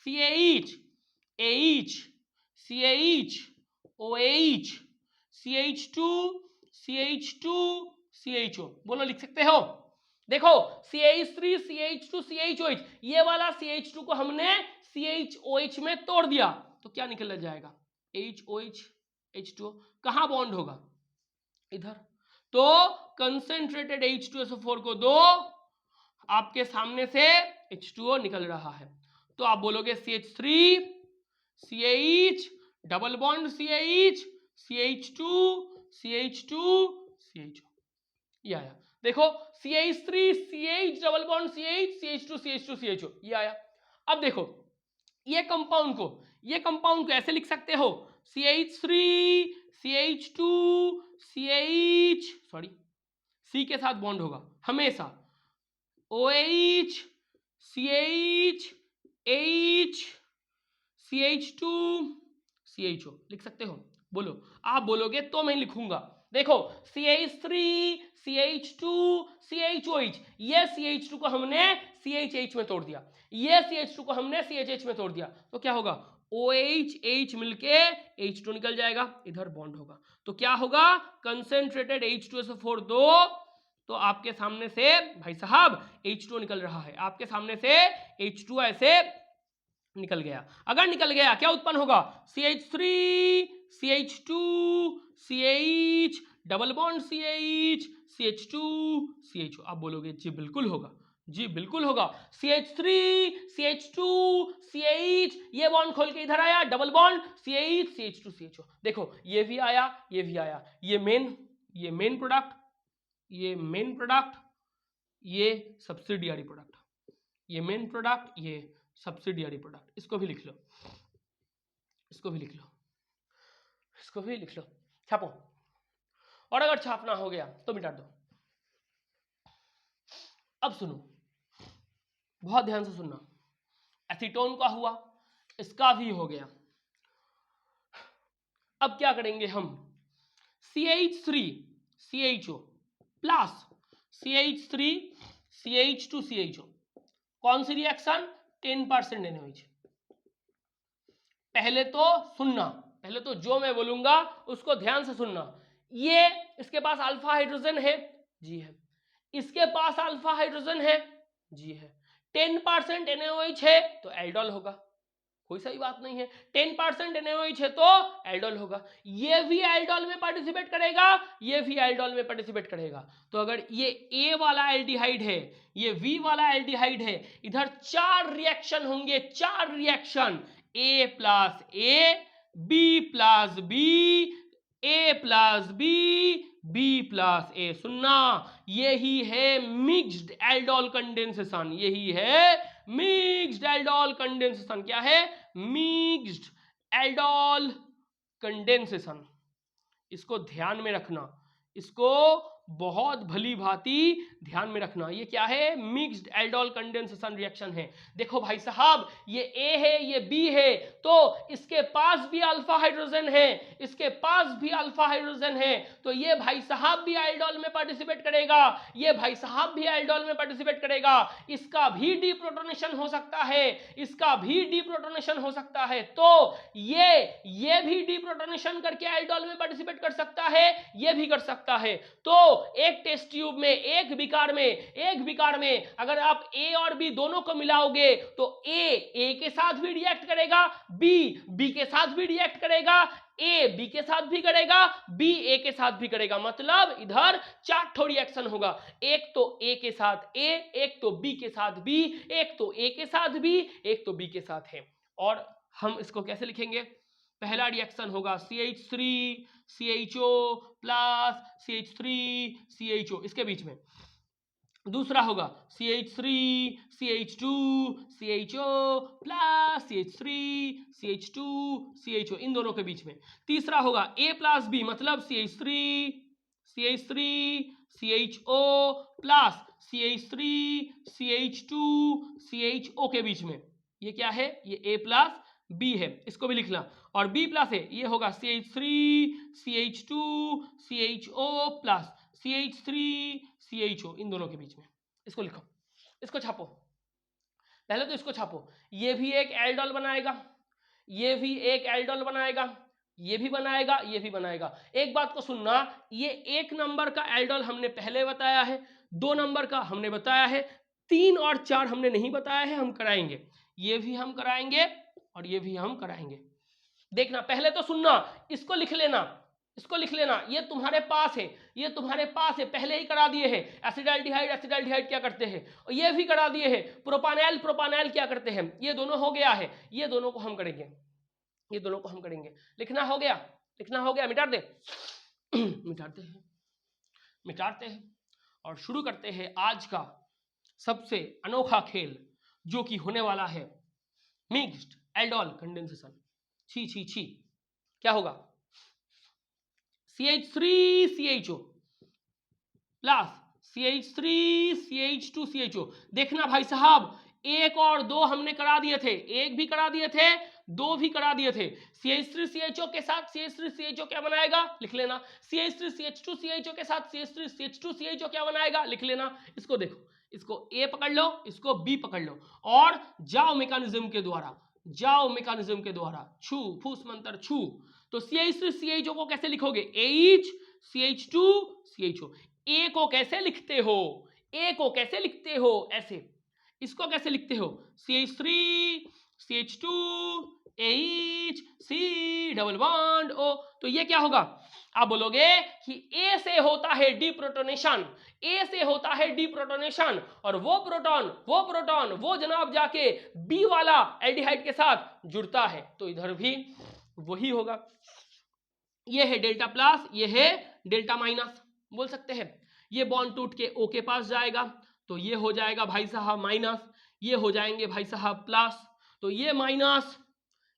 CH H CH OH CH2 CH2 CHO, बोलो लिख सकते हो। देखो CH3 CH2 CHOH, ये वाला CH2 को हमने CHOH में तोड़ दिया तो क्या निकल जाएगा, HOH H2O। कहां बॉन्ड होगा, इधर। तो कंसेंट्रेटेड H2SO4 को दो, आपके सामने से H2O निकल रहा है। तो आप बोलोगे CH3 CH double bond CH CH2 CH2 CHO, ये आया। देखो CH3 CH double bond CH CH2 CH2 CHO ये आया। अब देखो ये कंपाउंड को ऐसे लिख सकते हो CH3 CH2 CH C के साथ बॉन्ड होगा हमेशा OH CH H CH2 CHO लिख सकते हो। बोलो, आप बोलोगे तो मैं लिखूंगा। देखो CH3 CH2 CHOH, ये CH2 को हमने CHH में तोड़ दिया, ये CH2 को हमने CHH में तोड़ दिया, तो क्या होगा OH H मिलके H2 निकल जाएगा, इधर बॉन्ड होगा, तो क्या होगा कंसेंट्रेटेड H2SO4 दो, तो आपके सामने से भाई साहब H2 निकल रहा है, आपके सामने से H2 ऐसे निकल गया। अगर निकल गया क्या उत्पन्न होगा CH3 CH2 CH double bond CH CH2 CHO। आप बोलोगे जी बिल्कुल होगा, जी बिल्कुल होगा। CH3 CH2 CH ये बॉन्ड खोल के इधर आया, double bond CH CH2 CHO। देखो ये भी आया, ये भी आया, ये मेन प्रोडक्ट, ये मेन प्रोडक्ट, ये सब्सिडियरी प्रोडक्ट, ये मेन प्रोडक्ट, ये सब्सिडियरी प्रोडक्ट। इसको भी लिख लो, इसको भी लिख लो, इसको भी लिख लो, छापो। और अगर छापना हो गया तो मिटा दो। अब सुनो, बहुत ध्यान से सुनना, एसीटोन का हुआ, इसका भी हो गया। अब क्या करेंगे हम, CH3 CHO plus CH3 CH2 CHO, कौन सी रिएक्शन 10% NaOH। पहले तो सुनना, पहले तो जो मैं बोलूंगा उसको ध्यान से सुनना। ये इसके पास अल्फा हाइड्रोजन है, जी है, इसके पास अल्फा हाइड्रोजन है, जी है, 10% NaOH है तो एल्डोल होगा, कोई सही बात नहीं है, 10% NaOH है तो एल्डोल होगा। ये भी एल्डोल में पार्टिसिपेट करेगा, ये भी एल्डोल में पार्टिसिपेट करेगा। तो अगर ये A वाला एल्डिहाइड है, ये V वाला एल्डिहाइड है, इधर 4 रिएक्शन होंगे, 4 reaction, A plus A, B plus B, A plus B, B plus A। सुनना, यही है मिक्स्ड एल्डोल कंडेंसेशन, यही है मिक्स्ड एल्डोल कंडेंसेशन। क्या है, मिक्स्ड एल्डोल कंडेंसेशन। इसको ध्यान में रखना, इसको बहुत भली भांति ध्यान में रखना। ये क्या है, मिक्स्ड एल्डोल कंडेंसेशन रिएक्शन है। देखो भाई साहब, ये A है, ये B है, तो इसके पास भी अल्फा हाइड्रोजन है, इसके पास भी अल्फा हाइड्रोजन है, तो ये भाई साहब भी एल्डोल में पार्टिसिपेट करेगा, ये भाई साहब भी एल्डोल में पार्टिसिपेट करेगा। इसका भी डीप्रोटोनेशन हो सकता है, इसका भी डीप्रोटोनेशन हो सकता है, तो ये भी डीप्रोटोनेशन करके एल्डोल में पार्टिसिपेट कर सकता है, ये भी कर सकता है। तो एक टेस्ट ट्यूब में, एक विकार में अगर आप A और B दोनों को मिलाओगे तो A के साथ भी रिएक्ट करेगा, B के साथ भी रिएक्ट करेगा, A B के साथ भी करेगा, B A के साथ भी करेगा। मतलब इधर 4 ठो रिएक्शन होगा, एक तो A के साथ A, एक तो B के साथ B, एक तो A के साथ B, एक तो B के साथ है। और हम इसको कैसे लिखेंगे, पहला रिएक्शन होगा CH3 CHO plus CH3 CHO, इसके बीच में। दूसरा होगा CH3 CH2 CHO plus CH3 CH2 CHO, इन दोनों के बीच में। तीसरा होगा A प्लस B, मतलब CH3 CHO plus CH3 CH2 CHO के बीच में। ये क्या है, ये A प्लस B है, इसको भी लिखना। और B प्लस है, ये होगा CH3 CH2 CHO plus CH3 CHO, इन दोनों के बीच में। इसको लिखो, इसको छापो, पहले तो इसको छापो। ये भी एक एल्डोल बनाएगा, ये भी एक एल्डोल बनाएगा, ये भी बनाएगा, ये भी बनाएगा। एक बात को सुनना, ये 1 नंबर का एल्डोल हमने पहले बताया है, 2 नंबर का हमने बताया है, 3 और 4 हमने नहीं बताया है, हम कराएंगे। ये भी हम कराएंगे और ये भी हम कराएंगे। देखना, पहले तो सुनना, इसको लिख लेना, इसको लिख लेना, ये तुम्हारे पास है, ये तुम्हारे पास है, पहले ही करा दिए हैं। एसिडाल्डिहाइड एसिडाल्डिहाइड क्या करते हैं, और ये भी करा दिए हैं। प्रोपानॉल प्रोपानॉल क्या करते हैं, ये दोनों हो गया है, ये दोनों को हम करेंगे, ये दोनों को हम करेंगे। लिखना हो गया, लिखना हो गया, मिटा दे मिटाते हैं, मिटाते हैं। और शुरू करते हैं आज का सबसे अनोखा खेल जो कि होने वाला है मिक्स्ड एल्डोल कंडेंसेशन। छी छी छी, क्या होगा? CH3CHO plus CH3CH2CHO। देखना भाई साहब, एक और दो हमने करा दिए थे, एक भी करा दिए थे, दो भी करा दिए थे। CH3CHO के साथ CH3CHO क्या बनाएगा, लिख लेना। CH3CH2CHO के साथ CH3CH2CHO क्या बनाएगा, लिख लेना। इसको देखो, इसको A पकड़ लो, इसको B पकड़ लो और जाओ मैकेनिज्म के द्वारा, जाओ मैकेनिज्म के द्वारा, छू फूस मंत्र छू। तो CH3CHO को कैसे लिखोगे? CH2CHO। ए को कैसे लिखते हो? ए को कैसे लिखते हो? ऐसे। इसको कैसे लिखते हो? CH3 CH2 AH C double bond O। तो ये क्या होगा? आप बोलोगे कि ए से होता है डीप्रोटोनेशन, ए से होता है डीप्रोटोनेशन, और वो प्रोटॉन वो जनाब जाके बी वाला एल्डिहाइड के साथ जुड़ता है। तो इधर भी वही होगा। ये है डेल्टा प्लस, ये है डेल्टा माइनस, बोल सकते हैं। ये बॉन्ड टूट के O के पास जाएगा तो ये हो जाएगा भाई साहब माइनस, ये हो जाएंगे भाई साहब प्लस। तो ये माइनस,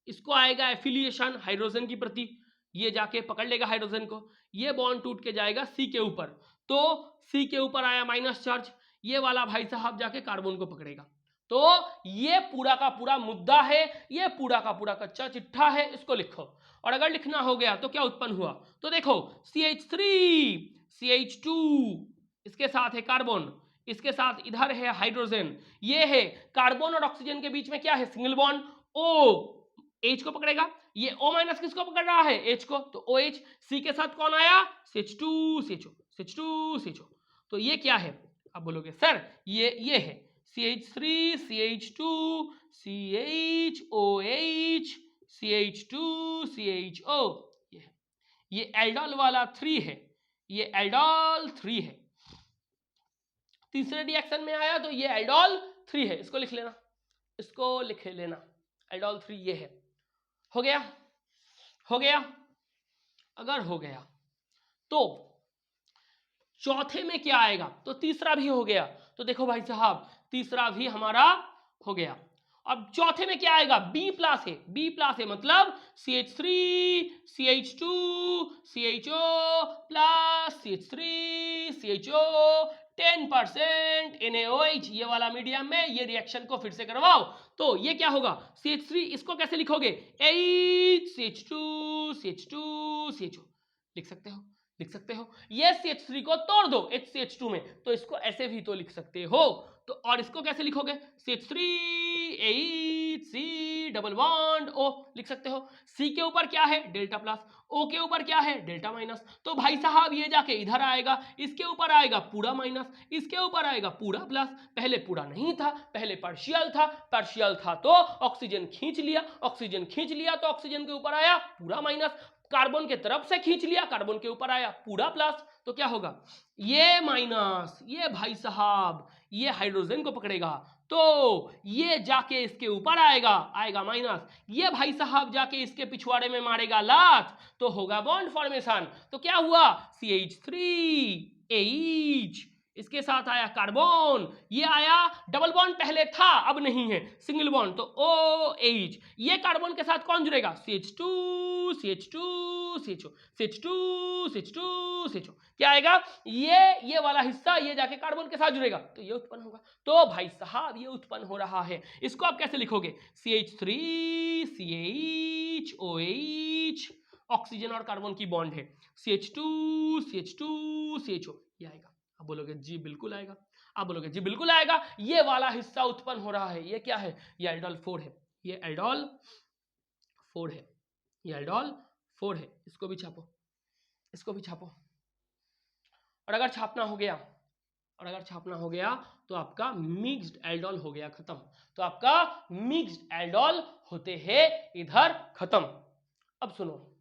इसको आएगा एफिलिएशन हाइड्रोजन की प्रति, ये जाके पकड़ लेगा हाइड्रोजन को। ये बॉन्ड टूट के जाएगा C के ऊपर, तो C के ऊपर आया माइनस चार्ज, ये वाला भाई साहब जाके कार्बन को पकड़ेगा। तो ये पूरा का पूरा मुद्दा है, ये पूरा का पूरा कच्चा चिट्ठा है, इसको लिखो। और अगर लिखना हो गया तो क्या उत्पन्न हुआ? तो देखो CH3 CH2, इसके साथ है कार्बन, इसके साथ इधर है हाइड्रोजन, ये है कार्बन और ऑक्सीजन के बीच में क्या है? सिंगल बॉन्ड O, H को पकड़ेगा। ये O माइनस किसको पकड़ रहा है? H को। तो OH। C के साथ कौन आया? CH2CHO। तो ये क्या है? आप बोलोगे सर ये है CH3 CH2 CHOH CH2 CHO, ये है, ये एल्डोल वाला 3 है, ये एल्डोल 3 है। तीसरे रिएक्शन में आया तो ये एल्डोल 3 है, इसको लिख लेना, इसको लिख लेना, एल्डोल 3 ये है। हो गया? हो गया? अगर हो गया तो चौथे में क्या आएगा? तो तीसरा भी हो गया। तो देखो भाई साहब, तीसरा भी हमारा हो गया। अब चौथे में क्या आएगा? B प्लस है, B प्लस है मतलब CH3 CH2 CHO plus CH3 CHO 10% NaOH, ये वाला मीडियम में। ये रिएक्शन को फिर से करवाओ तो ये क्या होगा? CH3, इसको कैसे लिखोगे? CH2 CH2 CHO, लिख सकते हो, लिख सकते हो। ये CH3 को तोड़ दो HCH2 में, तो इसको ऐसे भी तो लिख सकते हो। तो और इसको कैसे लिखोगे? CH3 AHC double bond O, लिख सकते हो। C के ऊपर क्या है? डेल्टा प्लस, O के ऊपर क्या है? Delta minus. तो भाई साहब ये जाके इधर आएगा, इसके ऊपर आएगा पूरा माइनस, इसके ऊपर आएगा पूरा प्लस। पहले पूरा नहीं था, पहले पार्शियल था, पार्शियल था तो ऑक्सीजन खींच लिया, ऑक्सीजन खींच लिया तो ऑक्सीजन के ऊपर आया पूरा माइनस, कार्बन के तरफ से खींच लिया, कार्बन के ऊपर आया पूरा प्लस। तो क्या होगा? ये माइनस, ये भाई साहब ये हाइड्रोजन को पकड़ेगा तो ये जाके इसके ऊपर आएगा, आएगा माइनस। ये भाई साहब जाके इसके पिछवाड़े में मारेगा लात, तो होगा बॉन्ड फॉर्मेशन। तो क्या हुआ? CH3AH, इसके साथ आया कार्बन, ये आया डबल बॉन्ड, पहले था अब नहीं है, सिंगल बॉन्ड, तो OH। ये कार्बन के साथ कौन जुड़ेगा? CH2 CH2 CHO CH2 CH2 CHO, क्या आएगा? ये वाला हिस्सा ये जाके कार्बन के साथ जुड़ेगा तो ये उत्पन्न होगा। तो भाई साहब ये उत्पन्न हो रहा है, इसको आप कैसे लिखोगे? CH3 CHOH, ऑक्सीजन और कार्बन की बॉन्ड है, CH2 CH2 CHO, ये आएगा। आप बोलोगे जी बिल्कुल आएगा, आप बोलोगे जी बिल्कुल आएगा। ये वाला हिस्सा उत्पन्न हो रहा है, ये क्या है? ये एल्डोल 4 है, ये एल्डोल 4 है, ये एल्डोल 4 है। इसको भी छापो, इसको भी छापो। और अगर छापना हो गया, और अगर छापना हो गया तो आपका मिक्स्ड एल्डोल हो गया खत्म। तो आपका मिक्स्ड एल्डोल होते हैं इधर खत्म। अब सुनो,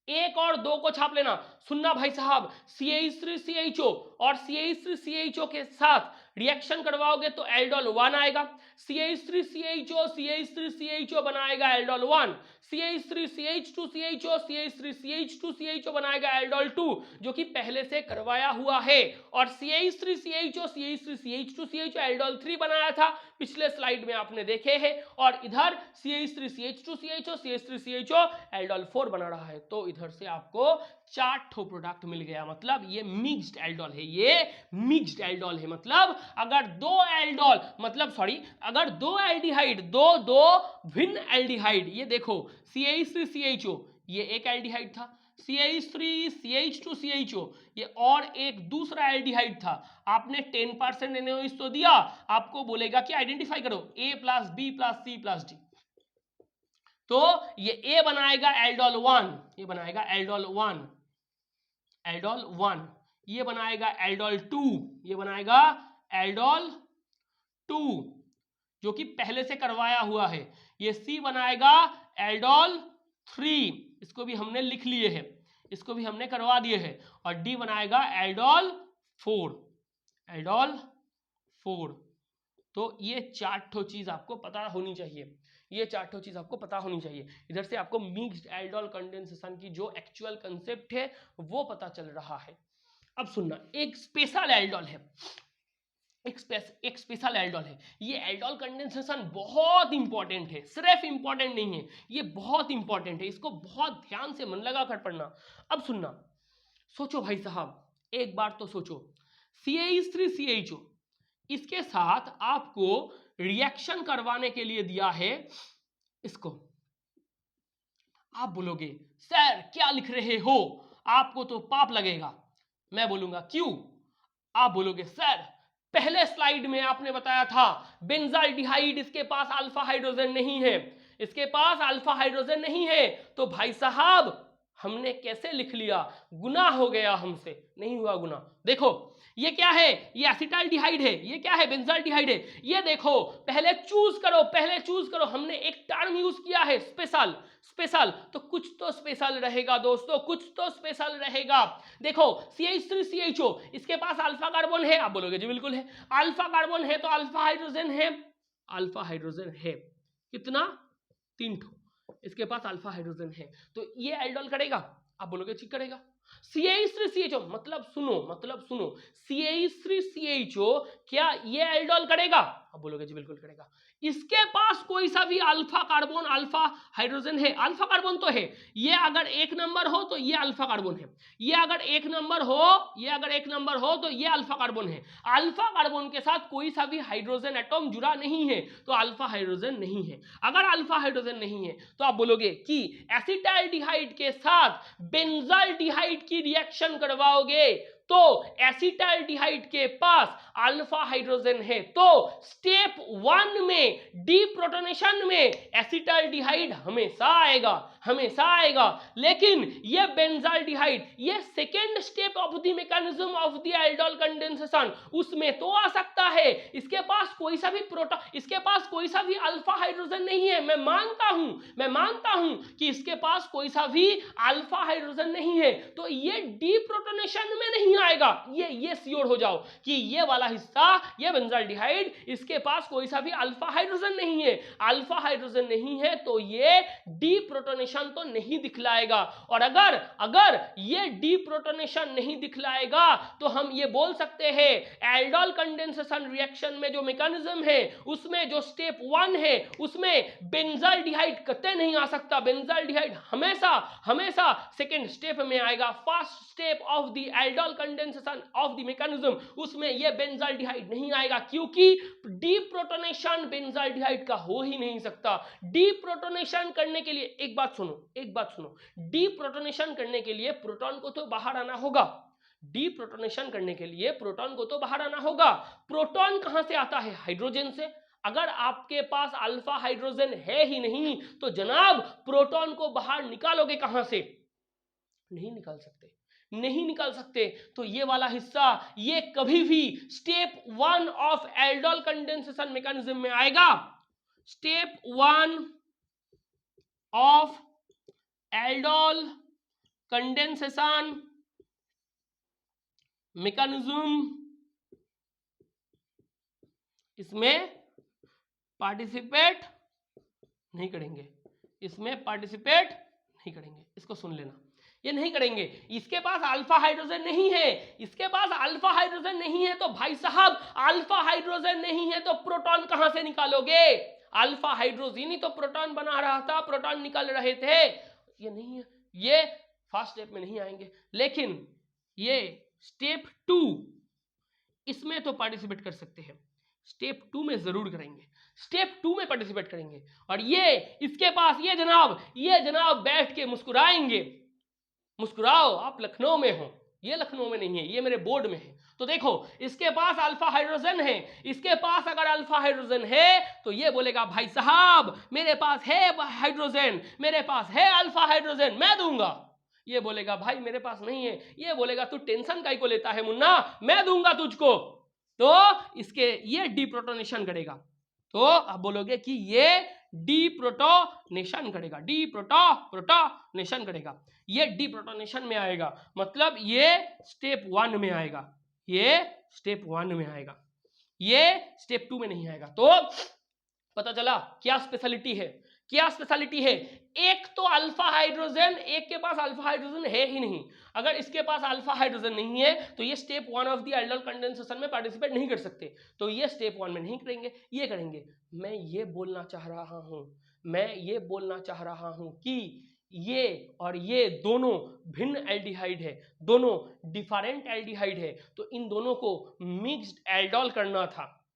एक और दो को छाप लेना। सुनना भाई साहब, CH3CHO और CH3CHO के साथ रिएक्शन करवाओगे तो एल्डोल 1 आएगा। CH3CHO CH3CHO बनाएगा aldol 1, CH3CH2 CHO, CH3CH2 CHO बनाएगा एल्डोल 2 जो कि पहले से करवाया हुआ है, और CH3CHO CH3CH2 CHO एल्डोल 3 बनाया था, पिछले स्लाइड में आपने देखे हैं, और इधर CH3CH2 CHO CH3CHO एल्डोल 4 बना रहा है। तो इधर से आपको 4 ठो प्रोडक्ट मिल गया, मतलब ये मिक्स्ड एल्डोल है, ये मिक्स्ड एल्डोल है। मतलब अगर दो एल्डोल, मतलब सॉरी, अगर दो एल्डिहाइड, दो भिन्न एल्डिहाइड, ये देखो CH3CHO ये एक एल्डिहाइड था, CH3CH2CHO ये और एक दूसरा एल्डिहाइड था, आपने 10% NaOH तो दिया, आपको बोलेगा कि आइडेंटिफाई करो A + B + C + D, तो ये A बनाएगा एल्डोल 1, ये बनाएगा एल्डोल 1, एल्डोल 1, ये बनाएगा एल्डोल 2, ये बनाएगा एल्डोल 2 जो कि पहले से करवाया हुआ है, ये C बनाएगा एल्डोल 3, इसको भी हमने लिख लिए हैं, इसको भी हमने करवा दिए हैं, और D बनाएगा एल्डोल 4, एल्डोल 4। तो ये 4 ठो चीज आपको पता होनी चाहिए, ये 4 ठो चीज आपको पता होनी चाहिए। इधर से आपको मिक्स्ड एल्डोल कंडेंसेशन की जो एक्चुअल कंसेप्ट है वो पता चल रहा है। अब सुनना, एक स्पेशल एल्डोल है, एक स्पेशल एल्डोल है, ये एल्डोल कंडेंसेशन बहुत इंपॉर्टेंट है, सिर्फ इंपॉर्टेंट नहीं है, ये बहुत इंपॉर्टेंट है, इसको बहुत ध्यान से मन लगा कर पढ़ना। अब सुनना, सोचो भाई साहब, एक बार तो सोचो, CH3CHO इसके साथ आपको रिएक्शन करवाने के लिए दिया है इसको, आप बोलोगे सर क्या लिख रहे हो, आपको तो पाप लगेगा। मैं बोलूंगा क्यों, आप बोलोगे सर पहले स्लाइड में आपने बताया था बेंजाल्डिहाइड इसके पास अल्फा हाइड्रोजन नहीं है, इसके पास अल्फा हाइड्रोजन नहीं है, तो भाई साहब हमने कैसे लिख लिया, गुनाह हो गया हमसे, नहीं हुआ गुनाह। देखो ये क्या है, ये एसिटाल्डिहाइड है, ये क्या है, बेंजाल्डिहाइड है, ये देखो पहले चूज करो, पहले चूज करो, हमने एक टर्म यूज किया है स्पेशल, स्पेशल, तो कुछ तो स्पेशल रहेगा दोस्तों, कुछ तो स्पेशल रहेगा। देखो CH3CHO इसके पास अल्फा कार्बन है, आप बोलोगे जी बिल्कुल है, अल्फा कार्बन है तो अल्फा हाइड्रोजन है, अल्फा हाइड्रोजन है, कितना, 3 ठो, इसके पास अल्फा हाइड्रोजन है, तो ये एल्डोल करेगा, आप बोलोगे ठीक करेगा। CH3CHO मतलब सुनो CH3CHO क्या ये एल्डोल करेगा, आप बोलोगे जी बिल्कुल करेगा। इसके पास कोई सा भी अल्फा कार्बन, अल्फा हाइड्रोजन है, अल्फा कार्बन तो है, ये अगर एक नंबर हो तो ये अल्फा कार्बन है, ये अगर एक नंबर हो, ये अगर एक नंबर हो तो ये अल्फा कार्बन है, अल्फा कार्बन के साथ कोई सा भी हाइड्रोजन एटॉम जुड़ा नहीं है तो अल्फा हाइड्रोजन नहीं है। अगर अल्फा हाइड्रोजन नहीं है तो आप बोलोगे कि एसिटाल्डिहाइड के साथ बेंजाल्डिहाइड की रिएक्शन करवाओगे तो एसिटाल्डिहाइड के पास अल्फा हाइड्रोजन है, तो स्टेप 1 में डीप्रोटोनेशन में एसिटाल्डिहाइड हमेशा आएगा, हमेशा आएगा, लेकिन ये बेंजाल्डिहाइड ये second step of the mechanism of the aldol condensation, उसमें तो आ सकता है, इसके पास कोई सा भी इसके पास कोई सा भी अल्फा हाइड्रोजन नहीं है, मैं मानता हूं कि इसके पास कोई सा भी अल्फा हाइड्रोजन नहीं है, तो ये डीप्रोटोनेशन में नहीं आएगा, ये श्योर हो जाओ कि ये वाला हिस्सा, ये बेंजाल्डिहाइड इसके पास कोई सा भी अल्फा हाइड्रोजन नहीं है, अल्फा हाइड्रोजन नहीं है तो ये डीप्रोटोनेशन तो नहीं दिखलाएगा, और अगर ये डीप्रोटोनेशन नहीं दिखलाएगा तो हम ये बोल सकते हैं एल्डोल कंडेंसेशन रिएक्शन में जो मैकेनिज्म है उसमें जो स्टेप 1 है उसमें बेंजाल्डिहाइड कतई नहीं आ सकता, बेंजाल्डिहाइड हमेशा सेकेंड स्टेप में आएगा, first step of the aldol condensation of the mechanism उसमें ये बेंजाल्डिहाइड नहीं आएगा, क्योंकि डीप्रोटोनेशन बेंजाल्डिहाइड का हो ही नहीं सकता। डीप्रोटोनेशन करने के लिए एक बात सुनो, डीप्रोटोनेशन करने के लिए प्रोटॉन को तो बाहर आना होगा, डीप्रोटोनेशन करने के लिए प्रोटॉन को तो बाहर आना होगा, प्रोटॉन कहां से आता है, हाइड्रोजन से। अगर आपके पास अल्फा हाइड्रोजन है ही नहीं तो जनाब प्रोटॉन को बाहर निकालोगे कहां से, नहीं निकाल सकते, तो ये वाला हिस्सा ये कभी भी step 1 of aldol condensation mechanism में आएगा, step 1 of aldol condensation mechanism, इसमें पार्टिसिपेट नहीं करेंगे, इसमें पार्टिसिपेट नहीं करेंगे। इसको सुन लेना, ये नहीं करेंगे। इसके पास अल्फा हाइड्रोजन नहीं है, इसके पास अल्फा हाइड्रोजन नहीं है, तो भाई साहब अल्फा हाइड्रोजन नहीं है तो प्रोटॉन कहां से निकालोगे? अल्फा हाइड्रोजन ही तो प्रोटॉन बना रहा था, प्रोटॉन निकल रहे थे। ये नहीं है, ये फर्स्ट स्टेप में नहीं आएंगे। लेकिन ये स्टेप 2 इसमें तो पार्टिसिपेट कर सकते हैं, स्टेप 2 में जरूर करेंगे, स्टेप 2 में पार्टिसिपेट करेंगे। और ये इसके पास ये जनाब बैठ के मुस्कुराएंगे। मुस्कुराओ, आप लखनऊ में हो, ये लखनऊ में नहीं है, ये मेरे बोर्ड में है। तो देखो इसके पास अल्फा हाइड्रोजन है, इसके पास अगर अल्फा हाइड्रोजन है तो ये बोलेगा भाई साहब मेरे पास है हाइड्रोजन, मेरे पास है अल्फा हाइड्रोजन, मैं दूंगा। ये बोलेगा भाई मेरे पास नहीं है, ये बोलेगा तू टेंशन काहे को लेता है मुन्ना, मैं दूंगा तुझको। तो इसके ये डीप्रोटोनेशन करेगा। तो आप बोलोगे कि ये डीप्रोटोनेशन करेगा, प्रोटोनेशन करेगा। ये डीप्रोटोनेशन में आएगा, मतलब ये स्टेप 1 में आएगा, ये स्टेप 1 में आएगा, ये स्टेप 2 में नहीं आएगा। तो पता चला क्या स्पेशलिटी है, क्या स्पेशलिटी है। एक तो अल्फा हाइड्रोजन, एक के पास अल्फा हाइड्रोजन है ही नहीं। अगर इसके पास अल्फा हाइड्रोजन नहीं है तो ये step 1 of the aldol condensation में पार्टिसिपेट नहीं कर सकते। तो ये स्टेप 1 में नहीं करेंगे, ये करेंगे। मैं ये बोलना चाह रहा हूं कि ये और ये दोनों भिन्न एल्डिहाइड है, दोनों डिफरेंट एल्डिहाइड है। तो इन दोनों को मिक्स्ड एल्डोल करना था।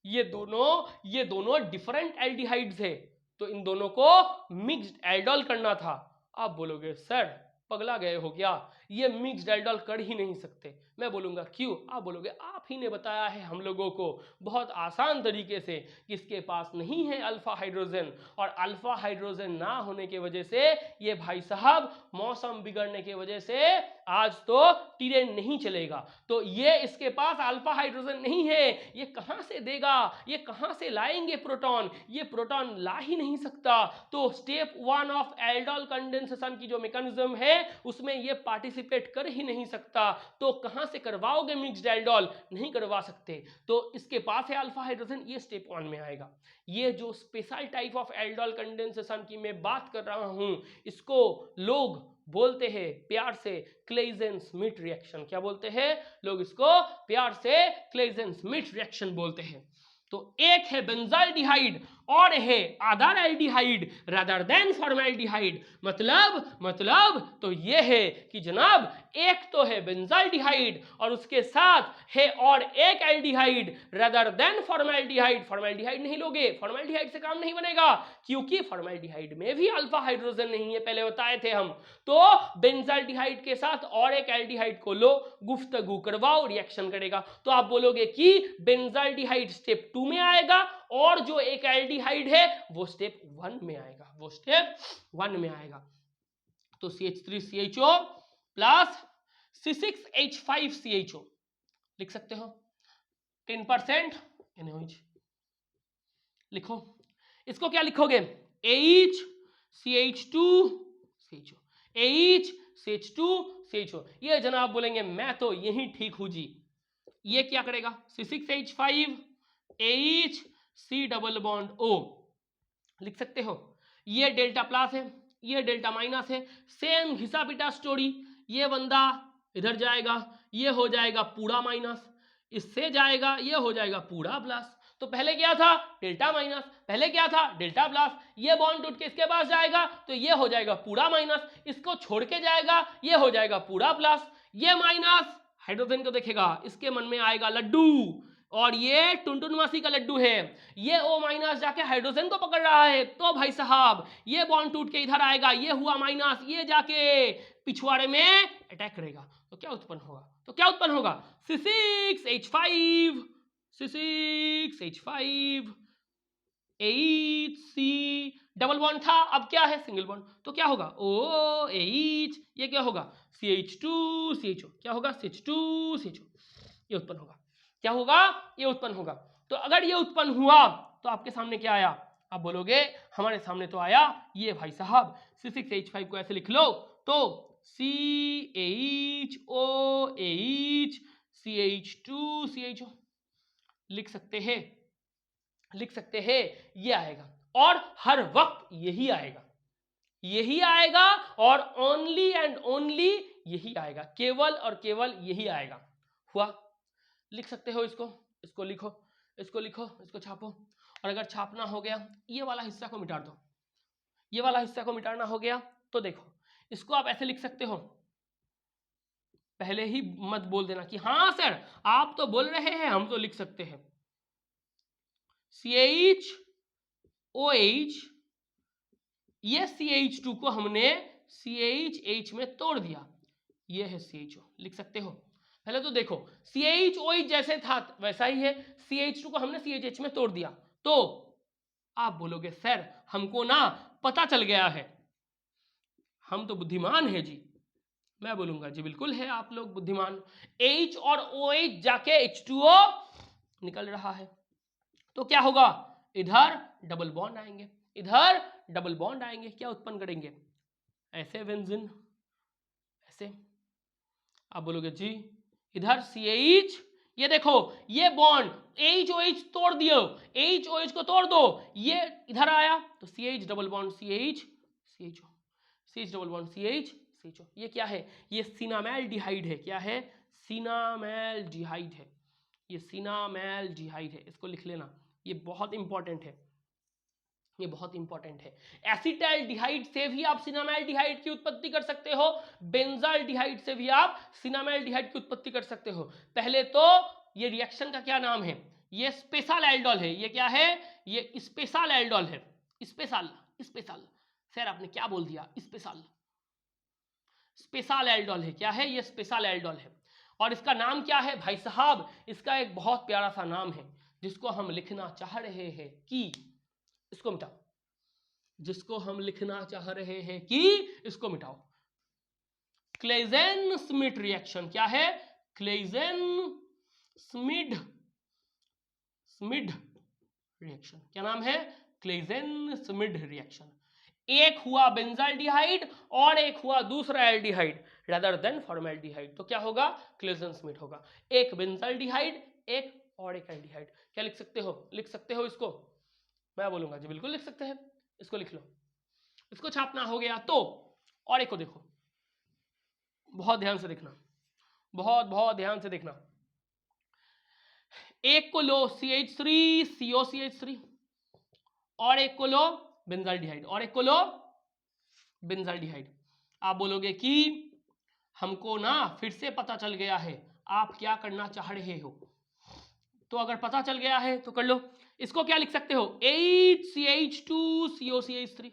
ये दोनों डिफरेंट एल्डिहाइड्स है, तो इन दोनों को मिक्स्ड एल्डोल करना था। आप बोलोगे सर पगला गए हो क्या, ये मिक्स्ड एल्डोल कर ही नहीं सकते। मैं बोलूंगा क्यों? आप बोलोगे आप ही ने बताया है हम लोगों को बहुत आसान तरीके से कि इसके पास नहीं है अल्फा हाइड्रोजन, और अल्फा हाइड्रोजन ना होने की वजह से ये भाई साहब मौसम बिगड़ने की वजह से आज तो ट्रेन नहीं चलेगा। तो ये इसके पास अल्फा हाइड्रोजन नहीं है, ये कहां से देगा, ये कहां से लाएंगे प्रोटॉन, ये प्रोटॉन ला ही नहीं सकता। तो स्टेप 1 ऑफ एल्डोल कंडेंसेशन की जो मैकेनिज्म है उसमें ये पार्टिसिपेट कर ही नहीं सकता। तो कहां से करवाओगे मिक्स्ड एल्डोल? नहीं करवा सकते। तो इसके पास है अल्फा हाइड्रोजन, ये स्टेप 1 में आएगा। ये जो special type of aldol condensation की मैं बात कर रहा हूं, इसको लोग बोलते हैं प्यार से क्लेइजेन-स्मिथ रिएक्शन। क्या बोलते हैं लोग इसको? प्यार से क्लेइजेन-स्मिथ रिएक्शन बोलते हैं। तो एक है बेंजाल्डिहाइड और है other aldehyde rather than formaldehyde. मतलब तो ये है कि जनाब एक तो है बेंजाल्डिहाइड और उसके साथ है और एक aldehyde rather than formaldehyde. Formaldehyde नहीं लोगे, फॉर्मल्डिहाइड से काम नहीं बनेगा, क्योंकि फॉर्मल्डिहाइड में भी अल्फा हाइड्रोजन नहीं है, पहले बताए थे हम। तो बेंजाल्डिहाइड के साथ और एक एल्डिहाइड को लो, गुफ्तगू करवाओ, रिएक्शन करेगा। तो आप बोलोगे कि बेंजाल्डिहाइड स्टेप 2 में आएगा और जो एक एल्डिहाइड है वो स्टेप 1 में आएगा, वो स्टेप 1 में आएगा। तो CH3CHO प्लस C6H5CHO लिख सकते हो 10% NaOH। लिखो, इसको क्या लिखोगे? HCH2CHO, HCH2CHO। ये जनाब बोलेंगे मैं तो यही ठीक हूं जी। ये क्या करेगा? C6H5H डबल बॉन्ड O लिख सकते हो। ये डेल्टा प्लस है, ये डेल्टा माइनस है, सेम घिसा पिटा स्टोरी। ये बंदा इधर जाएगा, ये हो जाएगा पूरा माइनस, इससे जाएगा ये हो जाएगा पूरा प्लस। तो पहले क्या था? डेल्टा माइनस, पहले क्या था? Delta plus. ये बॉन्ड टूट के इसके पास जाएगा तो ये हो जाएगा पूरा माइनस, इसको छोड़ के जाएगा ये हो जाएगा पूरा प्लस। ये माइनस हाइड्रोजन को देखेगा, इसके मन में आएगा लड्डू, और ये टुनटुन मासी का लड्डू है। ये O माइनस जाके हाइड्रोजन को पकड़ रहा है, तो भाई साहब ये बॉन्ड टूट के इधर आएगा, ये हुआ माइनस, ये जाके पिछवाड़े में अटैक करेगा। तो क्या उत्पन्न होगा? तो क्या उत्पन्न होगा? C6H5 HC डबल बॉन्ड था, अब क्या है? Single bond. तो क्या होगा? OH, ये क्या होगा? CH2CHO, क्या होगा? CH2CHO, ये उत्पन्न होगा। क्या होगा? ये उत्पन्न होगा। तो अगर ये उत्पन्न हुआ तो आपके सामने क्या आया? आप बोलोगे हमारे सामने तो आया ये भाई साहब C6H5 को ऐसे लिख लो, तो CHOH CH2CHO लिख सकते हैं, ये आएगा और हर वक्त यही आएगा, यही आएगा और ओनली एंड ओनली यही आएगा, केवल और केवल यही आएगा। हुआ? लिख सकते हो इसको, इसको लिखो, इसको लिखो, इसको छापो। और अगर छापना हो गया, ये वाला हिस्सा को मिटा दो, ये वाला हिस्सा को मिटाना हो गया तो देखो इसको आप ऐसे लिख सकते हो। पहले ही मत बोल देना कि हाँ सर आप तो बोल रहे हैं हम तो लिख सकते हैं। CHOH, ये CH2 को हमने CHH में तोड़ दिया, ये है CHO, लिख सकते हो। पहले तो देखो CHOH जैसे था वैसा ही है, CH2 को हमने CHH में तोड़ दिया, तो आप बोलोगे सर हमको ना पता चल गया है, हम तो बुद्धिमान है जी। मैं बोलूंगा जी बिल्कुल है आप लोग बुद्धिमान। H और OH जाके H2O निकल रहा है, तो क्या होगा, इधर डबल बॉन्ड आएंगे, इधर डबल बॉन्ड आएंगे, क्या उत्पन्न करेंगे, ऐसे बेंजीन, ऐसे। आप बोलोगे जी इधर CH, ये देखो ये बॉन्ड HOH तोड़ दियो, HOH को तोड़ दो, ये इधर आया तो CH double bond CH CHO, CH double bond CH CHO। ये क्या है, ये सिनामेल्डिहाइड है। क्या है, सिनामेल्डिहाइड है, ये सिनामेल्डिहाइड है, इसको लिख लेना, ये बहुत इंपॉर्टेंट है, ये बहुत इंपॉर्टेंट है। एसिटाल्डिहाइड से भी आप सिनामेल्डिहाइड की उत्पत्ति कर सकते हो, बेंजाल्डिहाइड से भी आप सिनामेल्डिहाइड की उत्पत्ति कर सकते हो। पहले तो ये रिएक्शन का क्या नाम है, ये स्पेशल एल्डोल है। ये क्या है, ये स्पेशल एल्डोल है। स्पेशल, स्पेशल सर आपने क्या बोल दिया, स्पेशल, स्पेशल एल्डोल है। क्या है, ये स्पेशल एल्डोल है। और इसका नाम क्या है भाई साहब, इसका एक बहुत प्यारा सा नाम है जिसको हम लिखना चाह रहे हैं कि, इसको मिटाओ, जिसको हम लिखना चाह रहे हैं कि इसको मिटाओ, क्लेजेन स्मिथ रिएक्शन। क्या है, क्लेजेन स्मिथ स्मिथ रिएक्शन। क्या नाम है, क्लेजेन स्मिथ रिएक्शन। एक हुआ बेंजाल्डिहाइड और एक हुआ दूसरा एल्डिहाइड रादर देन फॉर्मेल्डिहाइड, तो क्या होगा, क्लेजेन स्मिथ होगा। एक बेंजाल्डिहाइड एक और एक एल्डिहाइड। क्या लिख सकते हो, लिख सकते हो इसको, मैं बोलूंगा जी बिल्कुल लिख सकते हैं, इसको लिख लो। इसको छापना हो गया तो, और एक को देखो, बहुत ध्यान से देखना, बहुत बहुत ध्यान से देखना। एक को लो CH3 COCH3, और एक को लो बेंजाल्डिहाइड, और एक को लो बेंजाल्डिहाइड। आप बोलोगे कि हमको ना फिर से पता चल गया है आप क्या करना चाह रहे हो, तो अगर पता चल गया है तो कर लो। इसको क्या लिख सकते हो, HCH2 COCH3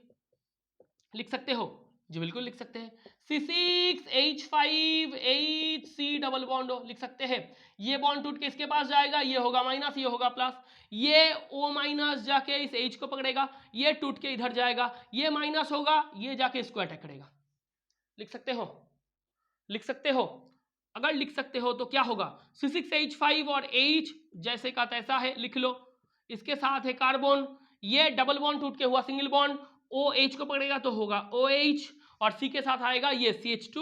लिख सकते हो जी बिल्कुल लिख सकते हैं। C6H5HC डबल बॉन्ड लिख सकते हैं। ये बॉन्ड टूट के इसके पास जाएगा, ये होगा माइनस, ये होगा प्लस, ये O माइनस जाके इस H को पकड़ेगा, ये टूट के इधर जाएगा, ये माइनस होगा, ये जाके इसको अटैक करेगा। लिख सकते हो, लिख सकते हो। अगर लिख सकते हो तो क्या होगा, C6H5 और H जैसे का तैसा है, लिख लो। इसके साथ है कार्बन, ये डबल बॉन्ड टूट के हुआ सिंगल बॉन्ड, OH को पकड़ेगा तो होगा OH, और C के साथ आएगा ये CH2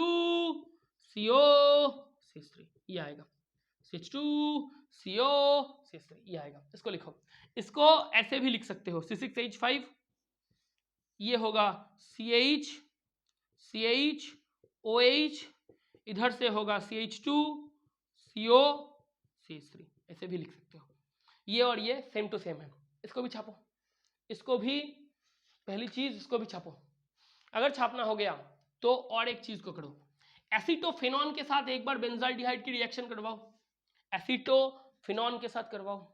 COCH3, ये आएगा CH2 COCH3, ये आएगा। इसको लिखो, इसको ऐसे भी लिख सकते हो, C6H5 ये होगा CH CH OH, इधर से होगा CH2 COCH3, ऐसे भी लिख सकते हो। ये और ये सेम टू सेम है। इसको भी छापो, इसको भी, पहली चीज इसको भी छापो। अगर छापना हो गया तो और एक चीज को करो, एसीटोफेनॉन के साथ एक बार बेंजाल्डिहाइड की रिएक्शन करवाओ, एसीटोफेनॉन के साथ करवाओ,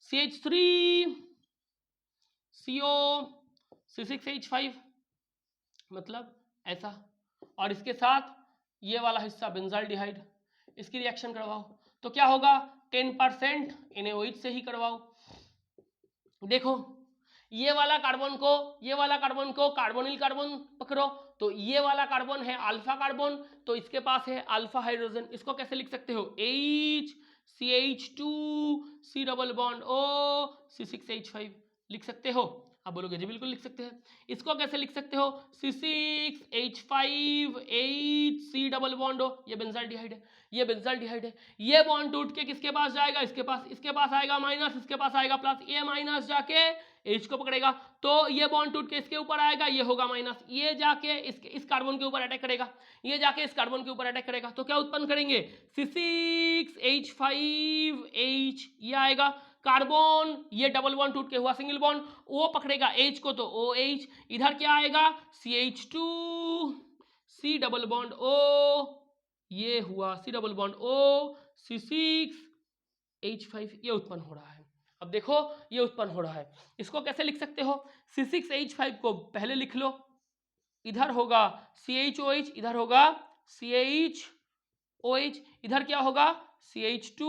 CH3 CO C6H5, मतलब ऐसा, और इसके साथ ये वाला हिस्सा बेंजाल्डिहाइड, इसकी रिएक्शन करवाओ तो क्या होगा, 10% NaOH से ही करवाओ। देखो ये वाला कार्बन को, ये वाला कार्बन को कार्बोनिल कार्बन पकड़ो, तो ये वाला कार्बन है अल्फा कार्बन, तो इसके पास है अल्फा हाइड्रोजन। इसको कैसे लिख सकते हो, HCH2 C double bond O C6H5 लिख सकते हो। आप बोलोगे जी बिल्कुल लिख सकते हैं। इसको कैसे लिख सकते हो, C6H5H, C डबल बॉन्ड हो, ये बेंजाल्डिहाइड है, ये बेंजाल्डिहाइड है। ये बॉन्ड टूट के किसके पास जाएगा, इसके पास आएगा माइनस, इसके पास आएगा प्लस, ये माइनस जाके H को पकड़ेगा, तो ये बॉन्ड टूट के इसके ऊपर आएगा, ये होगा माइनस, ये जाके इस कार्बन के ऊपर अटैक करेगा, ये जाके इस कार्बन के ऊपर अटैक करेगा, तो क्या उत्पन्न करेंगे, C6H5H, ये आएगा कार्बन, ये डबल बॉन्ड टूट के हुआ सिंगल बॉन्ड, वो पकड़ेगा H को तो OH, इधर क्या आएगा CH2, C double bond O, ये हुआ C double bond O, C6H5, ये उत्पन्न हो रहा है। अब देखो ये उत्पन्न हो रहा है, इसको कैसे लिख सकते हो, C6H5 को पहले लिख लो, इधर होगा CHOH, इधर होगा CHOH, इधर क्या होगा CH2,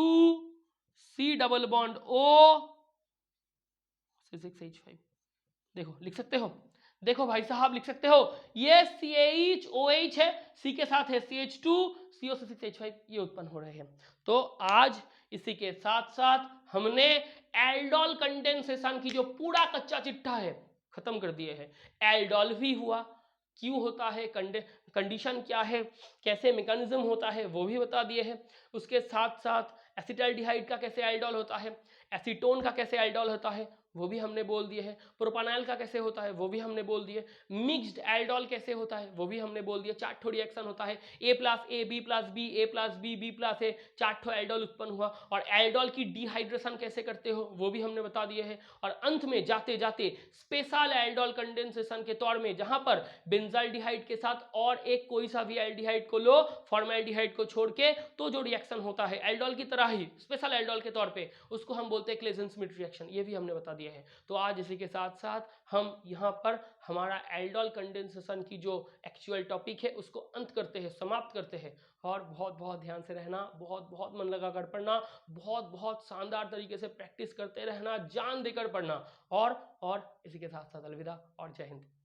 C double bond O, C6H5, देखो लिख सकते हो, देखो भाई साहब लिख सकते हो, ये CHOH है, C के साथ है CH2, CO6H5, ये उत्पन्न हो रहे हैं। तो आज इसी के साथ साथ हमने एल्डोल कंडेंसेशन की जो पूरा कच्चा चिट्ठा है खत्म कर दिए हैं। एल्डोल भी हुआ, क्यों होता है, कंडीशन क्या है, कैसे मैकेनिज्म होता है वो भी बता दिए हैं। उसके साथ साथ एसिटाल्डिहाइड का कैसे एल्डोल होता है, एसीटोन का कैसे एल्डोल होता है वो भी हमने बोल दिए हैं, प्रोपानाइल का कैसे होता है वो भी हमने बोल दिए, मिक्स्ड एल्डोल कैसे होता है वो भी हमने बोल दिया, 4 ठो रिएक्शन होता है, A plus A, B plus B, A plus B, B plus A, 4 ठो एल्डोल उत्पन्न हुआ, और एल्डोल की डिहाइड्रेशन कैसे करते हो वो भी हमने बता दिए हैं। और अंत में जाते जाते स्पेशल एल्डोल कंडेंसेशन के तौर में जहां पर बेंजाल्डिहाइड के साथ और एक कोई सा भी एल्डिहाइड को लो, फॉर्मेल्डिहाइड को छोड़ के, तो जो रिएक्शन होता है एल्डोल की तरह ही स्पेशल एल्डोल के तौर पे, उसको हम बोलते हैं क्लेजेन-स्मिथ रिएक्शन, ये भी हमने बता दिया है। तो आज इसी के साथ साथ हम यहाँ पर हमारा एल्डोल कंडेंसेशन की जो एक्चुअल टॉपिक है उसको अंत करते हैं, समाप्त करते हैं। और बहुत बहुत ध्यान से रहना, बहुत बहुत मन लगा कर पढ़ना, बहुत बहुत शानदार तरीके से प्रैक्टिस करते रहना, जान देकर पढ़ना, और इसी के साथ साथ अलविदा और जय हिंद।